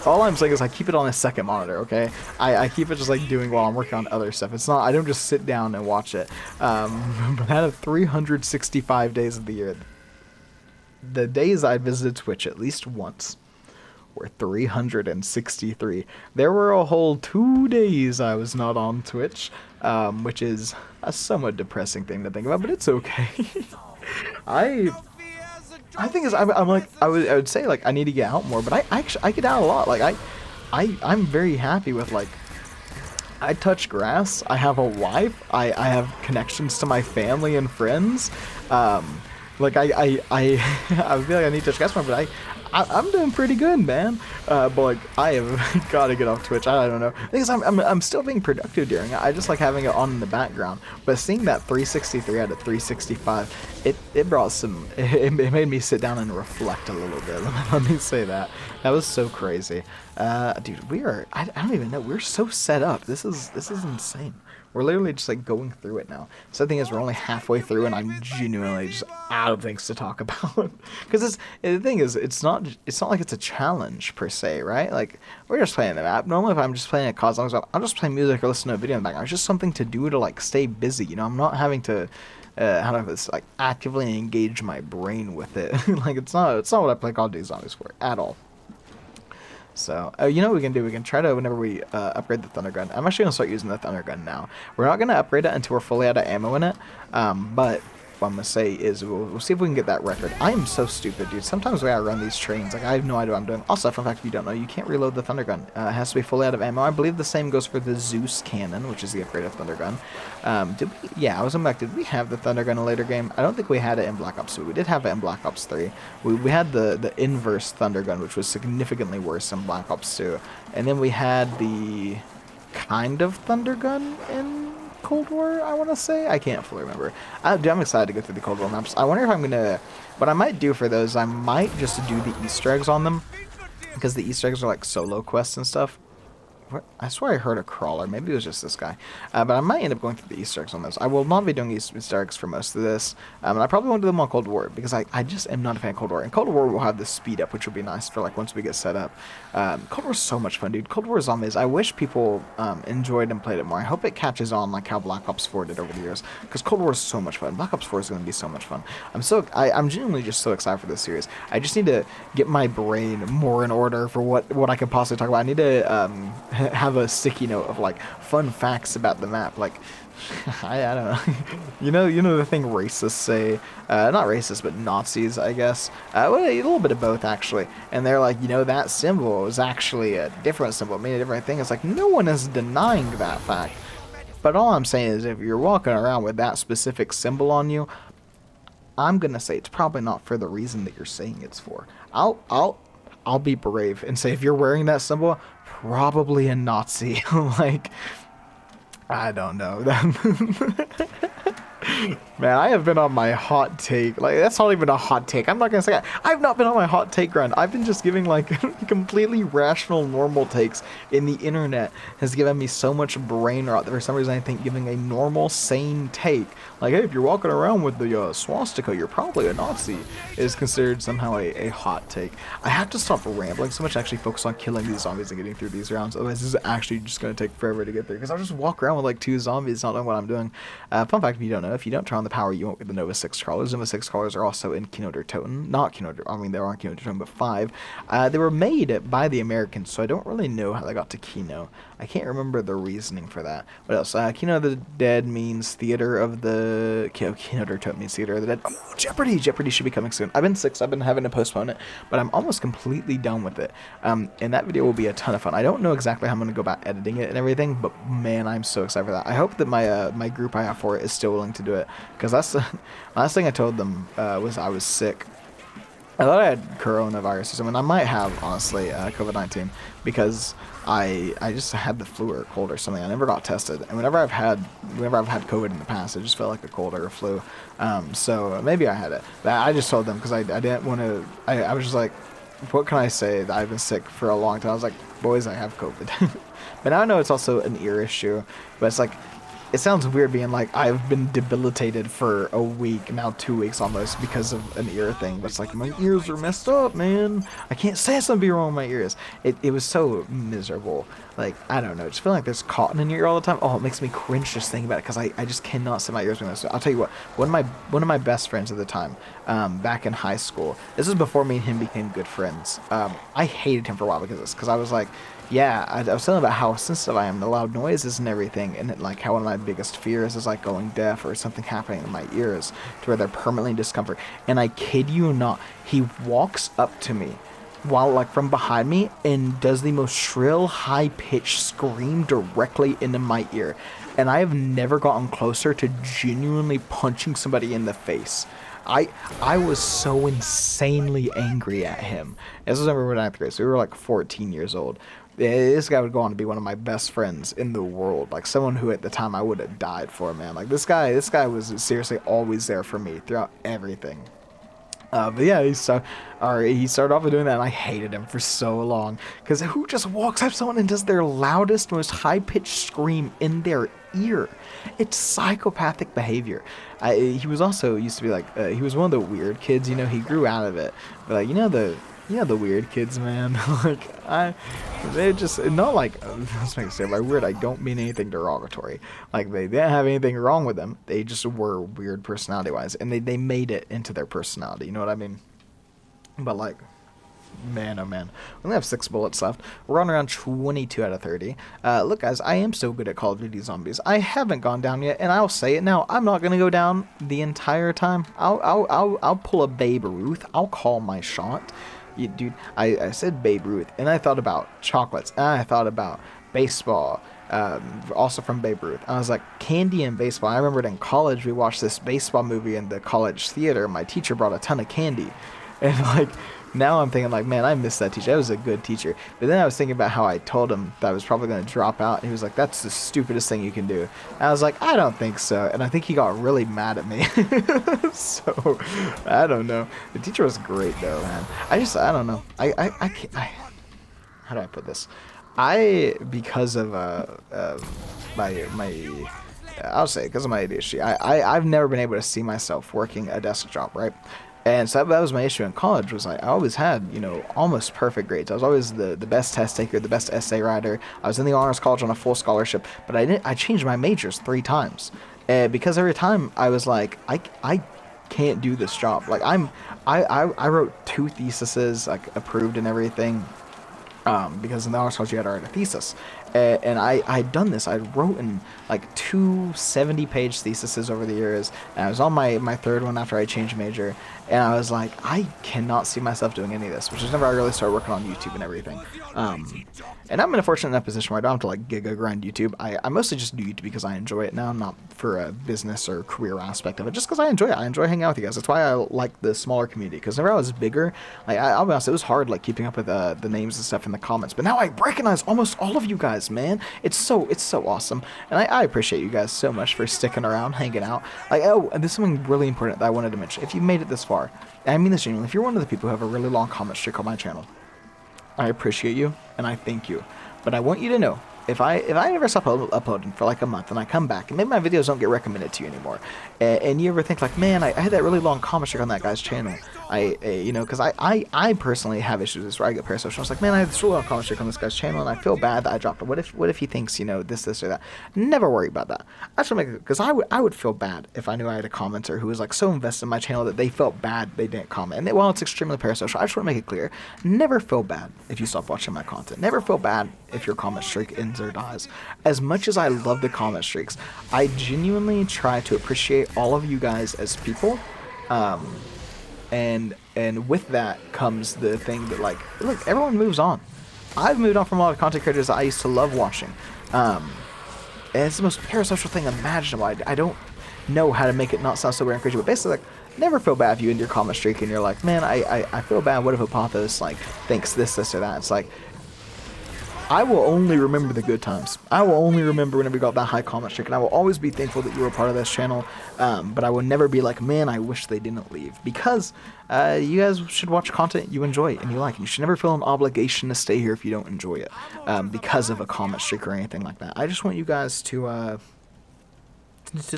All I'm saying is I keep it on a second monitor, okay? I keep it just like doing while I'm working on other stuff. It's not, I don't just sit down and watch it. But out of 365 days of the year, the days I visited Twitch at least once were 363. There were a whole 2 days I was not on Twitch, which is a somewhat depressing thing to think about, but it's okay. I think is I'm like I would say like I need to get out more, but I get out a lot. Like I'm very happy with, like, I touch grass. I have a wife. I have connections to my family and friends. Like I feel like I need to touch grass more, but I'm doing pretty good, man. But like I have got to get off Twitch. I don't know. The thing is, I'm still being productive during it. I just like having it on in the background. But seeing that 363 out of 365, it brought some. It made me sit down and reflect a little bit. Let me say that. That was so crazy, dude. We are. I don't even know. We're so set up. This is insane. We're literally just like going through it now. So the thing is, we're only halfway through, and I'm genuinely just out of things to talk about. Because the thing is, it's not like it's a challenge per se, right? Like, we're just playing the map. Normally, if I'm just playing it, cause long as I'll just play music or listen to a video in the background. It's just something to do to like stay busy. You know, I'm not having to how do I put this, like, actively engage my brain with it. Like, it's not what I play Call of Duty Zombies for at all. So, you know what we can do? We can try to, whenever we upgrade the Thunder Gun, I'm actually going to start using the Thunder Gun now. We're not going to upgrade it until we're fully out of ammo in it, but what I'm going to say is we'll see if we can get that record. I am so stupid, dude. Sometimes when I run these trains, like, I have no idea what I'm doing. Also, fun fact, if you don't know, you can't reload the Thunder Gun. It has to be fully out of ammo. I believe the same goes for the Zeus Cannon, which is the upgraded Thunder Gun. Yeah, I was back. Did we have the Thunder Gun in a later game? I don't think we had it in Black Ops 2. We did have it in Black Ops 3. We had the inverse Thunder Gun, which was significantly worse in Black Ops 2. And then we had the kind of Thunder Gun in Cold War, I want to say. I can't fully remember. I'm excited to go through the Cold War maps. I wonder if I'm going to... What I might do for those, I might just do the Easter eggs on them. Because the Easter eggs are like solo quests and stuff. What? I swear I heard a crawler. Maybe it was just this guy. But I might end up going through the Easter eggs on those. I will not be doing Easter eggs for most of this. And I probably won't do them on Cold War, because I just am not a fan of Cold War. And Cold War will have this speed up, which will be nice for, like, once we get set up. Cold War is so much fun, dude. Cold War Zombies, I wish people enjoyed and played it more. I hope it catches on like how Black Ops 4 did over the years, because Cold War is so much fun. Black Ops 4 is going to be so much fun. I'm genuinely just so excited for this series. I just need to get my brain more in order for what I can possibly talk about. I need to have a sticky note of like fun facts about the map. Like, I don't know. you know the thing racists say, not racist, but Nazis, I guess. Well, a little bit of both, actually. And they're like, you know, that symbol is actually a different symbol. It made a different thing. It's like, no one is denying that fact. But all I'm saying is, if you're walking around with that specific symbol on you, I'm gonna say it's probably not for the reason that you're saying it's for. I'll be brave and say, if you're wearing that symbol, probably a Nazi. Like, I don't know. Man, I have been on my hot take. Like, that's not even a hot take. I'm not gonna say I've not been on my hot take grind. I've been just giving like completely rational, normal takes. In the internet has given me so much brain rot that for some reason I think giving a normal, sane take, like, hey, if you're walking around with the swastika, you're probably a Nazi, is considered somehow a hot take. I have to stop rambling so much and actually focus on killing these zombies and getting through these rounds. Otherwise, this is actually just gonna take forever to get through because I'll just walk around with like 2 zombies, not knowing what I'm doing. Fun fact, if you don't know, if you don't turn on the power, you won't get the Nova 6 crawlers. Nova 6 crawlers are also in Kino der Toten. Not Kino der, I mean, they're on Kino der Toten, but 5. They were made by the Americans, so I don't really know how they got to Kino. I can't remember the reasoning for that. What else? Kino of the Dead means theater of the... Kino der Toten means theater of the dead. Oh, Jeopardy! Jeopardy should be coming soon. I've been sick, so I've been having to postpone it, but I'm almost completely done with it. And that video will be a ton of fun. I don't know exactly how I'm going to go about editing it and everything, but man, I'm so excited for that. I hope that my group I have for it is still willing to do it, because that's the last thing I told them was I was sick. I thought I had coronavirus or something. I might have, honestly, COVID-19, because I just had the flu or a cold or something. I never got tested, and whenever I've had COVID in the past, it just felt like a cold or a flu. So maybe I had it. But I just told them because I didn't want to. I was just like, what can I say? That I've been sick for a long time. I was like, boys, I have COVID. But now I know it's also an ear issue. But it's like, it sounds weird being like, I've been debilitated for a week, now 2 weeks almost, because of an ear thing. But it's like, my ears are messed up, man. I can't say something wrong with my ears. It was so miserable. Like, I don't know, just feeling like there's cotton in your ear all the time. Oh, it makes me cringe just thinking about it, because I just cannot say my ears being messed up. I'll tell you what, one of my best friends at the time, back in high school, this was before me and him became good friends. I hated him for a while because of this, because I was like, yeah, I was telling about how sensitive I am to loud noises and everything, and like how one of my biggest fears is like going deaf or something happening in my ears to where they're permanently in discomfort. And I kid you not, he walks up to me while like from behind me and does the most shrill, high-pitched scream directly into my ear. And I have never gotten closer to genuinely punching somebody in the face. I was so insanely angry at him. This was when we were in 9th grade, so we were like 14 years old. This guy would go on to be one of my best friends in the world. Like, someone who at the time I would have died for, man. Like, this guy was seriously always there for me throughout everything. But yeah, he started off with doing that, and I hated him for so long. Because who just walks up to someone and does their loudest, most high-pitched scream in their ear? It's psychopathic behavior. He was also used to be like, he was one of the weird kids, you know, he grew out of it. But like, you know the weird kids, man. Like, they just, not like, let's make it say by weird, I don't mean anything derogatory. Like, they didn't have anything wrong with them. They just were weird personality-wise, and they made it into their personality, you know what I mean? But like, man, oh man. We only have 6 bullets left. We're on around 22 out of 30. Look, guys, I am so good at Call of Duty Zombies. I haven't gone down yet, and I'll say it now. I'm not gonna go down the entire time. I'll pull a Babe Ruth. I'll call my shot. Dude, I said Babe Ruth, and I thought about chocolates, and I thought about baseball, also from Babe Ruth. I was like, candy and baseball. I remembered in college we watched this baseball movie in the college theater. My teacher brought a ton of candy, and like, now I'm thinking like, man, I miss that teacher. That was a good teacher. But then I was thinking about how I told him that I was probably going to drop out, and he was like, that's the stupidest thing you can do. And I was like, I don't think so. And I think he got really mad at me. So, I don't know. The teacher was great though, man. I don't know. I can't, how do I put this? Because of my I'll say because of my ADHD, I've never been able to see myself working a desk job, right? And so that was my issue in college, was like, I always had, you know, almost perfect grades. I was always the best test taker, the best essay writer. I was in the honors college on a full scholarship, but I changed my majors 3 times. Because every time I was like, I can't do this job. Like, I wrote 2 theses, like, approved and everything. Because in the honors college you had to write a thesis. And I'd done this. I'd written like 2 70-page theses over the years, and I was on my 3rd one after I changed major, and I was like, I cannot see myself doing any of this, which is whenever I really started working on YouTube and everything. And I'm in a fortunate enough position where I don't have to like giga grind YouTube. I mostly just do YouTube because I enjoy it now, not for a business or career aspect of it, just because I enjoy it. I enjoy hanging out with you guys. That's why I like the smaller community, because whenever I was bigger, like, I'll be honest, it was hard like keeping up with the names and stuff in the comments, but now I recognize almost all of you guys. guys, man. It's so awesome, and I appreciate you guys so much for sticking around, hanging out. Like, oh, and there's something really important that I wanted to mention. If you made it this far, and I mean this genuinely, if you're one of the people who have a really long comment streak on my channel, I appreciate you and I thank you. But I want you to know, if I ever stop uploading for like a month and I come back and maybe my videos don't get recommended to you anymore, and you ever think like, man, I had that really long comment streak on that guy's channel, you know, because I personally have issues with this where I get parasocial. I was like, man, I had this really long comment streak on this guy's channel and I feel bad that I dropped it. What if he thinks, you know, this or that? Never worry about that. I just want to make it, because I would feel bad if I knew I had a commenter who was like so invested in my channel that they felt bad they didn't comment. And while it's extremely parasocial, I just want to make it clear, never feel bad if you stop watching my content. Never feel bad if your comment streak ends or dies. As much as I love the comment streaks, I genuinely try to appreciate all of you guys as people, and with that comes the thing that, like, look, everyone moves on. I've moved on from a lot of content creators that I used to love watching, and it's the most parasocial thing imaginable. I don't know how to make it not sound so weird and crazy, but basically, like, never feel bad if you end your comment streak and you're like, man, I feel bad. What if Apothos like thinks this or that? It's like, I will only remember the good times. I will only remember whenever you got that high comment streak, and I will always be thankful that you were a part of this channel, but I will never be like, man, I wish they didn't leave, because you guys should watch content you enjoy and you like, and you should never feel an obligation to stay here if you don't enjoy it, because of a comment streak or anything like that. I just want you guys to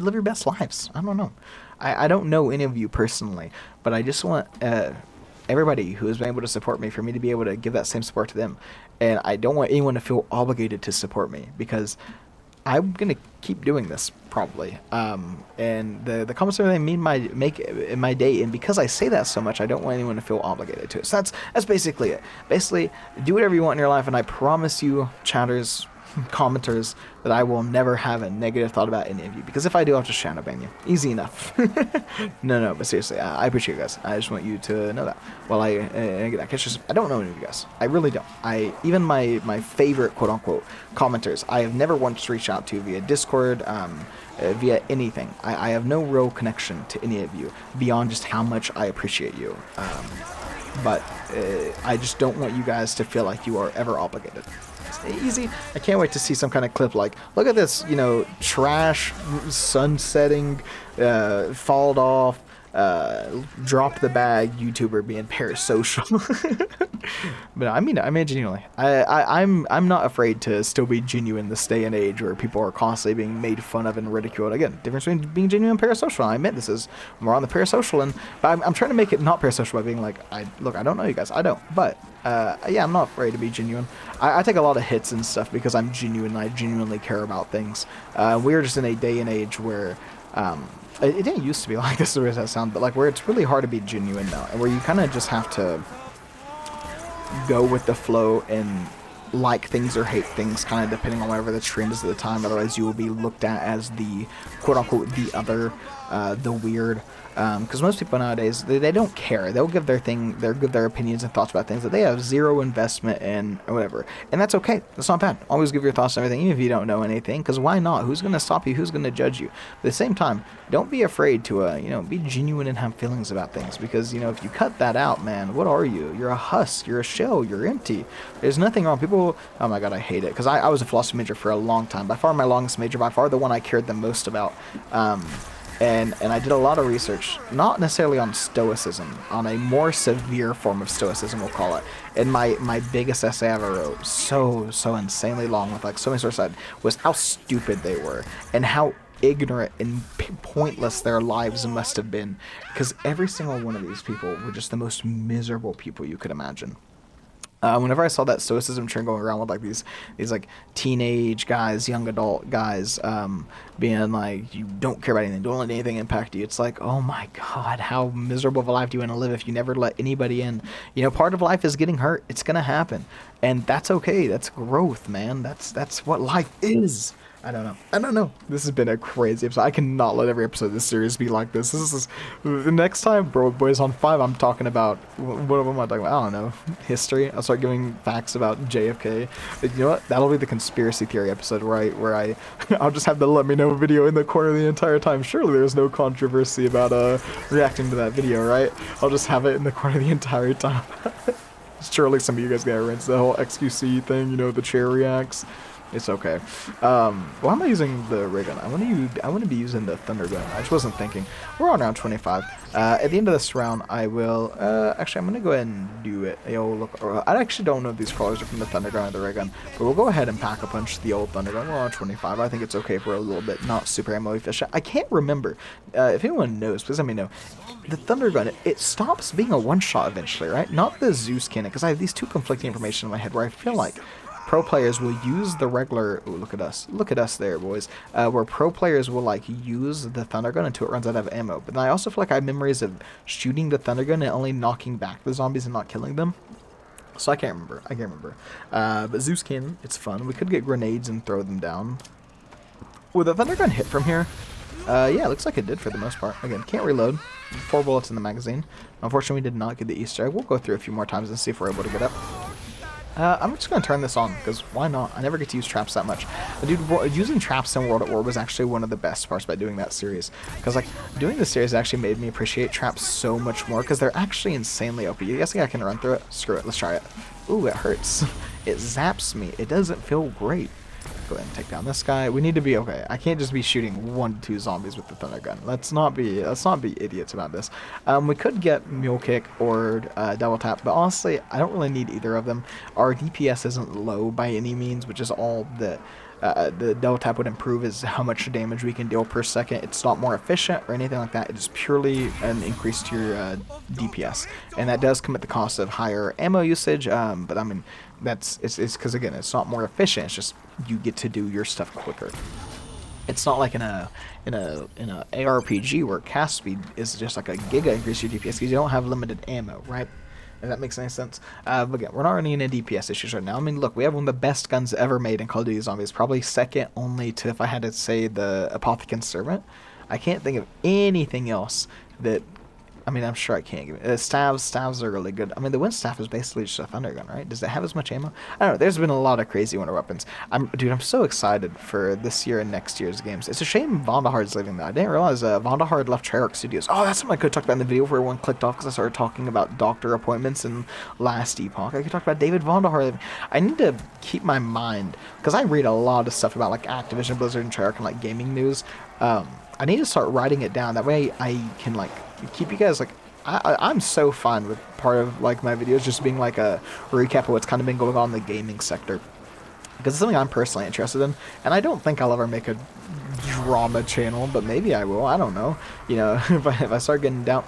live your best lives. I don't know. I don't know any of you personally, but I just want everybody who has been able to support me, for me to be able to give that same support to them. And I don't want anyone to feel obligated to support me, because I'm gonna keep doing this probably. And the comments are they make in my day, and because I say that so much, I don't want anyone to feel obligated to it. So that's basically it. Basically, do whatever you want in your life, and I promise you, chatters, commenters, that I will never have a negative thought about any of you, because if I do, I'll just shadow ban you. Easy enough. No, but seriously, I appreciate you guys. I just want you to know that. Well, I don't know any of you guys. I really don't. Even my favorite quote unquote commenters, I have never once reached out to via Discord, via anything. I have no real connection to any of you beyond just how much I appreciate you. But I just don't want you guys to feel like you are ever obligated. Easy. I can't wait to see some kind of clip like, look at this, you know, trash, sunsetting, falled off, drop the bag YouTuber being parasocial. But I mean genuinely, I'm not afraid to still be genuine this day and age where people are constantly being made fun of and ridiculed. Again, difference between being genuine and parasocial. I admit this is more on the parasocial, and I'm trying to make it not parasocial by being like, I don't know you guys, I don't, but yeah, I'm not afraid to be genuine. I take a lot of hits and stuff because I'm genuine and I genuinely care about things. We're just in a day and age where it didn't used to be like this, does that sound, but like where it's really hard to be genuine now, and where you kind of just have to go with the flow and like things or hate things, kind of depending on whatever the trend is at the time. Otherwise, you will be looked at as the quote unquote the other, the weird. Because most people nowadays, they don't care. They'll give their opinions and thoughts about things that they have zero investment in or whatever, and that's okay. That's not bad. Always give your thoughts on everything, even if you don't know anything. Because why not? Who's gonna stop you? Who's gonna judge you? But at the same time, don't be afraid to be genuine and have feelings about things. Because if you cut that out, man, what are you? You're a husk. You're a shell. You're empty. There's nothing wrong. People, oh my god, I hate it. Because I was a philosophy major for a long time. By far my longest major. By far the one I cared the most about. And I did a lot of research, not necessarily on stoicism, on a more severe form of stoicism, we'll call it. And my biggest essay I ever wrote, so insanely long, with like so many sources, was how stupid they were and how ignorant and pointless their lives must have been. Because every single one of these people were just the most miserable people you could imagine. Whenever I saw that stoicism trend going around with like these like teenage guys, young adult guys, being like, you don't care about anything, don't let anything impact you. It's like, oh my god, how miserable of a life do you want to live if you never let anybody in? Part of life is getting hurt. It's gonna happen, and that's okay. That's growth, man. That's what life is. I don't know. This has been a crazy episode. I cannot let every episode of this series be like this. This is the next time, bro. Boys on 5. I'm talking about what am I talking about? I don't know. History. I'll start giving facts about JFK. You know what? That'll be the conspiracy theory episode where I'll just have the let me know video in the corner the entire time. Surely there's no controversy about reacting to that video, right? I'll just have it in the corner the entire time. Surely some of you guys got rinse the whole XQC thing. The chair reacts. It's okay. Why am I using the ray gun? I want to be using the thunder gun. I just wasn't thinking. We're on round 25. At the end of this round, I will. Actually, I'm gonna go ahead and do it. Yo, look. I actually don't know if these crawlers are from the thunder gun or the ray gun, but we'll go ahead and pack a punch the old thunder gun. We're on 25. I think it's okay for a little bit, not super ammo efficient. I can't remember. If anyone knows, please let me know. The thunder gun, it stops being a one-shot eventually, right? Not the Zeus cannon, because I have these two conflicting information in my head where I feel like pro players will use the regular. Ooh, look at us there, boys. Where pro players will like use the thunder gun until it runs out of ammo. But then I also feel like I have memories of shooting the thunder gun and only knocking back the zombies and not killing them. So I can't remember. But Zeus cannon, it's fun. We could get grenades and throw them down. Would the thunder gun hit from here? Yeah, it looks like it did for the most part. Again, can't reload. 4 bullets in the magazine. Unfortunately, we did not get the Easter egg. We'll go through a few more times and see if we're able to get up. I'm just going to turn this on, because why not? I never get to use traps that much. But dude, using traps in World at War was actually one of the best parts about doing that series. Because, like, doing this series actually made me appreciate traps so much more, because they're actually insanely OP. You guys think I can run through it? Screw it, let's try it. Ooh, it hurts. It zaps me. It doesn't feel great. Go ahead and take down this guy. We need to be okay. I can't just be shooting 1 to 2 zombies with the thunder gun. Let's not be idiots about this. We could get mule kick or double tap, but honestly, I don't really need either of them. Our DPS isn't low by any means, which is all that the double tap would improve is how much damage we can deal per second. It's not more efficient or anything like that. It is purely an increase to your DPS, and that does come at the cost of higher ammo usage. But I mean, it's because again, it's not more efficient. It's just you get to do your stuff quicker. It's not like in a ARPG where cast speed is just like a giga increase to your DPS because you don't have limited ammo, right? If that makes any sense. But again, we're not running into DPS issues right now. I mean, look, we have one of the best guns ever made in Call of Duty Zombies. Probably second only to, if I had to say, the Apothicon Servant. I can't think of anything else that... I mean, I'm sure I can't give it. Staves are really good. I mean, the wind staff is basically just a thunder gun, right? Does it have as much ammo? I don't know. There's been a lot of crazy winter weapons. Dude, I'm so excited for this year and next year's games. It's a shame Vonderhaard's leaving that. I didn't realize Vonderhaard left Treyarch Studios. Oh, that's something I could have talked about in the video where everyone clicked off because I started talking about doctor appointments and last epoch. I could talk about David Vonderhaard. I need to keep my mind, because I read a lot of stuff about like Activision, Blizzard, and Treyarch and like gaming news. I need to start writing it down. That way I can like keep you guys like... I'm so fine with part of like my videos just being like a recap of what's kind of been going on in the gaming sector, because it's something I'm personally interested in, and I don't think I'll ever make a drama channel, but maybe I will. I don't know. You know, if I start getting down.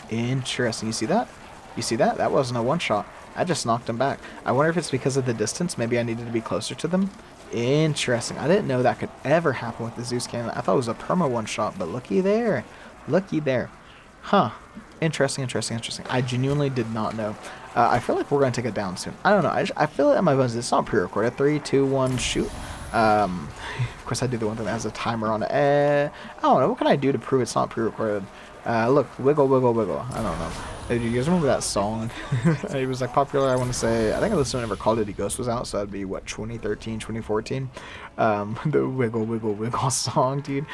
Interesting. You see that? You see that? That wasn't a one shot. I just knocked him back. I wonder if it's because of the distance. Maybe I needed to be closer to them. Interesting. I didn't know that could ever happen with the Zeus cannon. I thought it was a perma one shot, but looky there. Looky there. Huh. Interesting. I genuinely did not know. I feel like we're going to take it down soon. I don't know. I feel it in my bones. It's not pre-recorded. 3, 2, 1, shoot. Of course, I do the one thing that has a timer on it. I don't know. What can I do to prove it's not pre-recorded? Look. Wiggle, wiggle, wiggle. I don't know. Hey, do you guys remember that song? It was like popular, I want to say. I think I listened whenever Call of Duty Ghost was out, so that'd be, what, 2013, 2014? The Wiggle, Wiggle, Wiggle song, dude.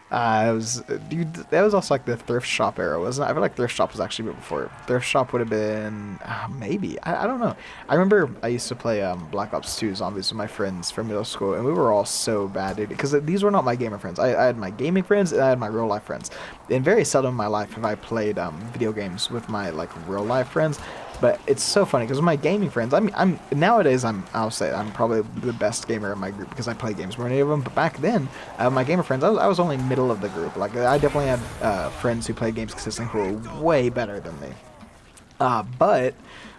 Dude, that was also like the thrift shop era, wasn't it? I feel like thrift shop was actually before. Thrift shop would have been, maybe. I don't know. I remember I used to play Black Ops 2 Zombies with my friends from middle school, and we were all so bad, dude. Because these were not my gamer friends. I had my gaming friends, and I had my real life friends. And very seldom in my life have I played video games with my like real life friends. But it's so funny because with my gaming friends, nowadays I'll say I'm probably the best gamer in my group because I play games more than any of them. But back then, my gamer friends, I was only middle of the group. Like I definitely had friends who played games consistently who were way better than me. But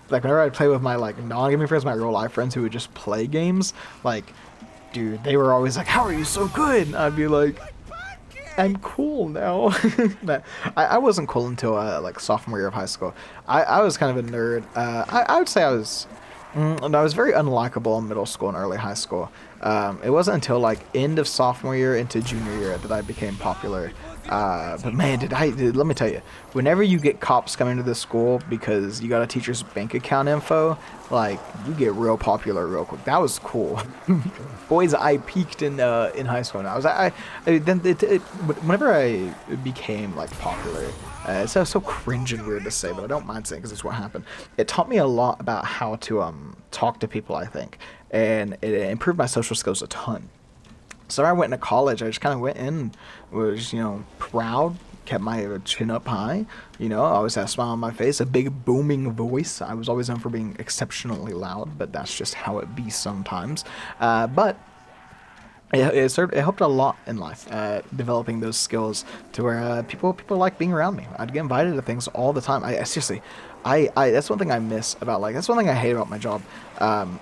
like whenever I play with my like non-gaming friends, my real life friends who would just play games, like, dude, they were always like, "How are you so good?" And I'd be like, I'm cool now. I wasn't cool until like sophomore year of high school. I was kind of a nerd. I would say I was very unlikable in middle school and early high school. It wasn't until like end of sophomore year into junior year that I became popular. But man, let me tell you, whenever you get cops coming to the school because you got a teacher's bank account info, like, you get real popular real quick. That was cool. Boys, I peaked in high school. And whenever I became like popular, it's so cringe and weird to say, but I don't mind saying because it's what happened. It taught me a lot about how to talk to people, I think. and it improved my social skills a ton. So I went into college. I just kind of went in, was, proud, kept my chin up high. I always had a smile on my face, a big booming voice. I was always known for being exceptionally loud, but that's just how it be sometimes. But it helped a lot in life, developing those skills to where people like being around me. I'd get invited to things all the time. I seriously, that's one thing I miss about, like, that's one thing I hate about my job,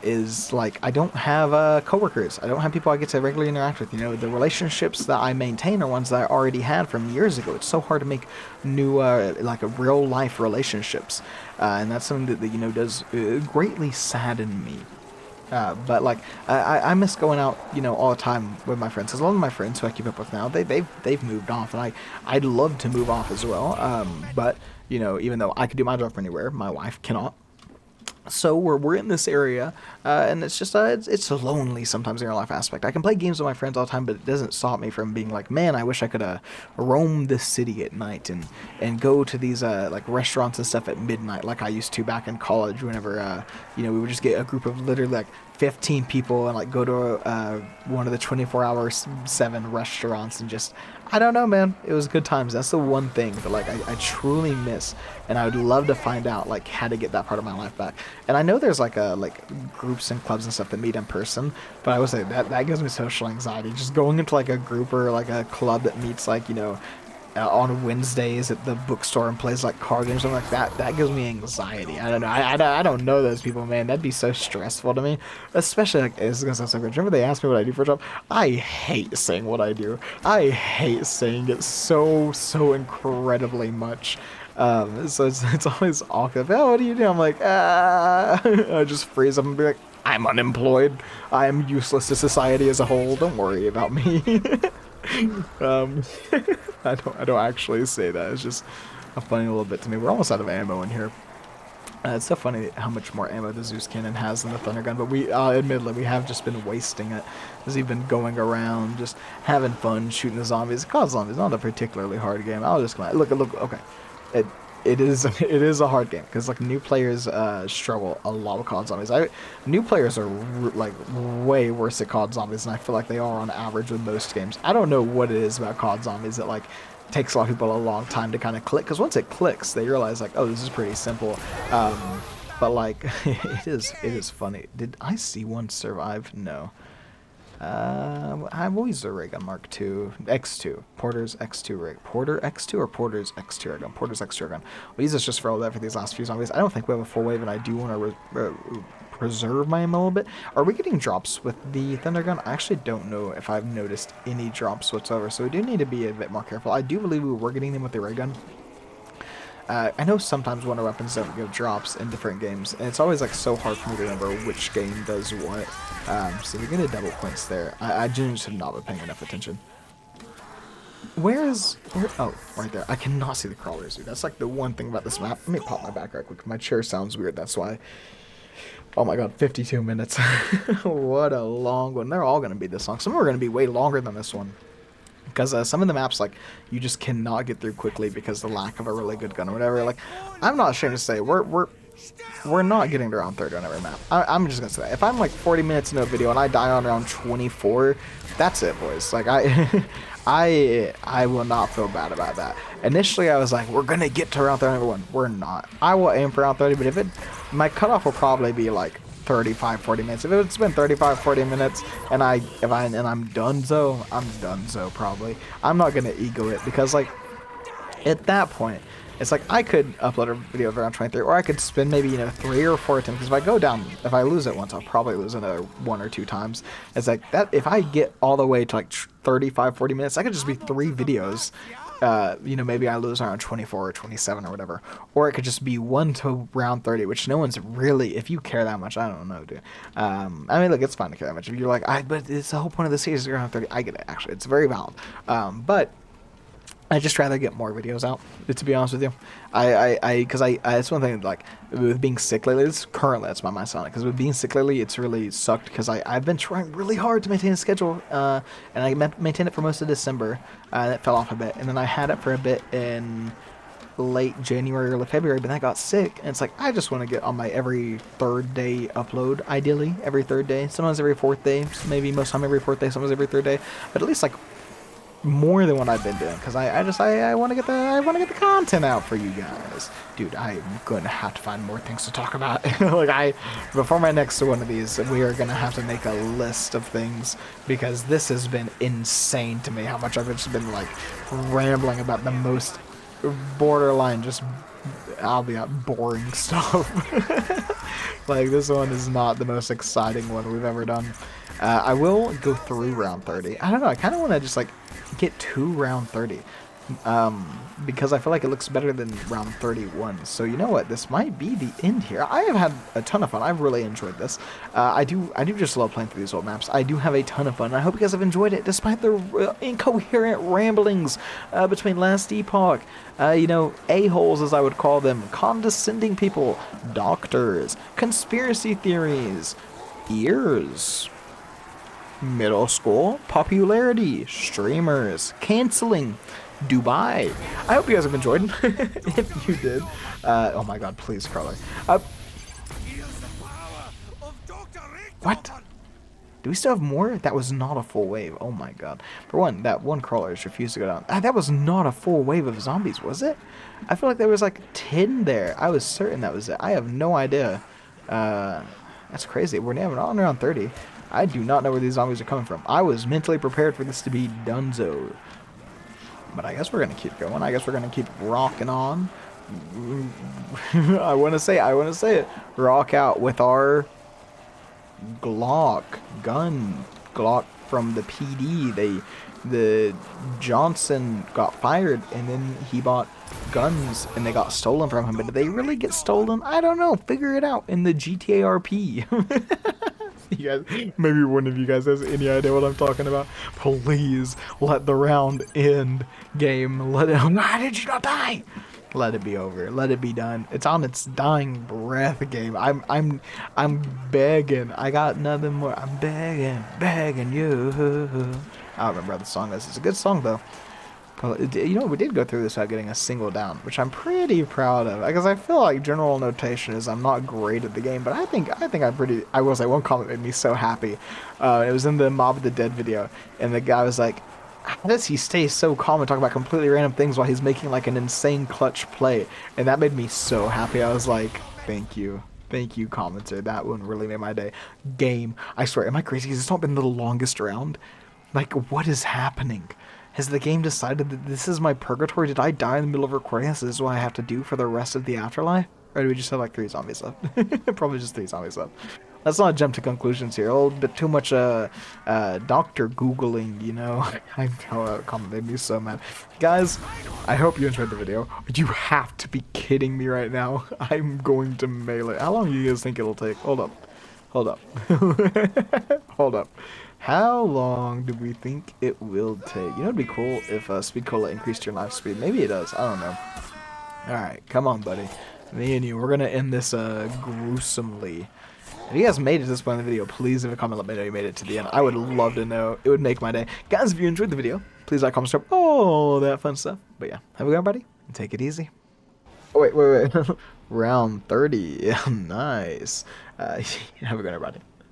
is like I don't have coworkers. I don't have people I get to regularly interact with. The relationships that I maintain are ones that I already had from years ago. It's so hard to make new like real life relationships, and that's something that does greatly sadden me. But like I miss going out, all the time with my friends. Cause a lot of my friends who I keep up with now, they've moved off, and I'd love to move off as well. But even though I could do my job from anywhere, my wife cannot. So we're in this area, and it's just it's lonely sometimes in your life aspect. I can play games with my friends all the time, but it doesn't stop me from being like, man, I wish I could roam this city at night and go to these like restaurants and stuff at midnight, like I used to back in college. Whenever we would just get a group of literally like 15 people and like go to one of the 24/7 restaurants and just, I don't know, man. It was good times. That's the one thing that like I truly miss, and I would love to find out like how to get that part of my life back. And I know there's like groups and clubs and stuff that meet in person, but I would say that gives me social anxiety. Just going into like a group or like a club that meets like on Wednesdays at the bookstore and plays like card games, something like that. That gives me anxiety. I don't know. I don't know those people, man. That'd be so stressful to me. Especially like, it's gonna sound so good. Remember they asked me what I do for a job? I hate saying what I do. I hate saying it so incredibly much. So it's always awkward. Oh, what do you do? I'm like, I just freeze up and be like, I'm unemployed. I am useless to society as a whole. Don't worry about me. I don't actually say that. It's just a funny little bit to me. We're almost out of ammo in here. It's so funny how much more ammo the Zeus cannon has than the Thunder gun, but we, admittedly, we have just been wasting it. As we've been going around, just having fun, shooting the zombies. COD Zombies, not a particularly hard game. I'll just come out. Look, okay. It is a hard game because like new players struggle a lot with COD Zombies. New players are like way worse at COD Zombies than I feel like they are on average with most games. I don't know what it is about COD Zombies that like takes a lot of people a long time to kind of click, because once it clicks they realize like, oh, this is pretty simple. But like it is funny. Did I see one survive? No. I've always a ray gun Mark II, X2, Porter's X2 ray, Porter X2 or Porter's X2 ray gun, Porter's X2 ray gun. We'll use this just for all that for these last few zombies. I don't think we have a full wave, and I do want to preserve my ammo a little bit. Are we getting drops with the Thunder gun? I actually don't know if I've noticed any drops whatsoever, so we do need to be a bit more careful. I do believe we were getting them with the ray gun. I know sometimes one of weapons don't give drops in different games, and it's always like so hard for me to remember which game does what. So we're gonna double points there. I genuinely just have not been paying enough attention. Where? Oh, right there. I cannot see the crawlers, dude. That's like the one thing about this map. Let me pop my back right quick. My chair sounds weird, that's why. Oh my god, 52 minutes. What a long one. They're all gonna be this long. Some are gonna be way longer than this one. Because some of the maps, like, you just cannot get through quickly because of the lack of a really good gun or whatever. Like, I'm not ashamed to say, we're not getting to round 30 on every map. I'm just going to say that. If I'm, like, 40 minutes into a video and I die on round 24, that's it, boys. Like, I will not feel bad about that. Initially, I was like, we're going to get to round 30 everyone. We're not. I will aim for round 30, but my cutoff will probably be, like, 35-40 minutes. If it's been 35-40 minutes and I'm donezo, I'm donezo probably. I'm not gonna ego it, because like at that point it's like I could upload a video around 23, or I could spend maybe 3 or 4 attempts, because if I lose it once, I'll probably lose another 1 or 2 times. It's like that. If I get all the way to like 35-40 minutes, I could just be 3 videos. Maybe I lose around 24 or 27 or whatever. Or it could just be 1 to round 30, which no one's really, if you care that much, I don't know, dude. I mean, look, it's fine to care that much. If you're like, but it's the whole point of the series is around 30, I get it, actually. It's very valid. But I'd just rather get more videos out, to be honest with you. Because it's one thing, like, with being sick lately, currently that's my mindset on it, because with being sick lately, it's really sucked, because I've been trying really hard to maintain a schedule, and I maintained it for most of December, and it fell off a bit, and then I had it for a bit in late January, early February, but then I got sick, and it's like, I just want to get on my every third day upload, ideally, every third day, sometimes every fourth day, maybe most time every fourth day, sometimes every third day, but at least, like, more than what I've been doing, because I want to get the content out for you guys. Dude, I'm gonna have to find more things to talk about. Like, before my next one of these, we are gonna have to make a list of things, because this has been insane to me how much I've just been like rambling about the most borderline just I'll be out boring stuff. Like, this one is not the most exciting one we've ever done. I will go through round 30. I don't know, I kind of want to just like get to round 30, because I feel like it looks better than round 31. So you know what, this might be the end here. I have had a ton of fun. I've really enjoyed this. I do just love playing through these old maps. I do have a ton of fun. I hope you guys have enjoyed it, despite the incoherent ramblings between Last Epoch. You know, a-holes, as I would call them, condescending people, doctors, conspiracy theories, ears, middle school, popularity, streamers, canceling, Dubai. I hope you guys have enjoyed. If you did, oh my god, please, Crawler. What? Do we still have more? That was not a full wave. Oh my god. For one, that one crawler just refused to go down. That was not a full wave of zombies, was it? I feel like there was like 10 there. I was certain that was it. I have no idea. That's crazy. We're now on around 30. I do not know where these zombies are coming from. I was mentally prepared for this to be dunzo. But I guess we're going to keep going. I guess we're going to keep rocking on. I want to say it. Rock out with our Glock gun. Glock from the PD. The Johnson got fired, and then he bought guns, and they got stolen from him. But did they really get stolen? I don't know. Figure it out in the GTA RP. You guys, maybe one of you guys has any idea what I'm talking about. Please let the round end, game. Let it. Why did you not die? Let it be over. Let it be done. It's on its dying breath, game. I'm begging. I got nothing more. I'm begging you. I don't remember how the song is. It's a good song though. You know, we did go through this without getting a single down, which I'm pretty proud of, because I feel like general notation is I'm not great at the game, but I think I'm pretty. I will say one comment made me so happy. It was in the Mob of the Dead video, and the guy was like, how does he stay so calm and talk about completely random things while he's making like an insane clutch play? And that made me so happy. I was like, thank you, commenter. That one really made my day. Game, I swear, am I crazy? Has this not been the longest round? Like, what is happening? Has the game decided that this is my purgatory? Did I die in the middle of recording this? This is what I have to do for the rest of the afterlife? Or do we just have like 3 zombies left? Probably just 3 zombies left. Let's not jump to conclusions here. A little bit too much doctor Googling, you know? I know that comment made me so mad. Guys, I hope you enjoyed the video. You have to be kidding me right now. I'm going to melee. How long do you guys think it'll take? Hold up. Hold up. How long do we think it will take? You know, it'd be cool if Speed Cola increased your life speed. Maybe it does. I don't know. Alright, come on, buddy. Me and you, we're going to end this gruesomely. If you guys made it to this point in the video, please leave a comment, let me know you made it to the end. I would love to know. It would make my day. Guys, if you enjoyed the video, please like, comment, subscribe, all that fun stuff. But yeah, have a good one, buddy. Take it easy. Oh, wait. Round 30. Nice. Have a good one, everybody.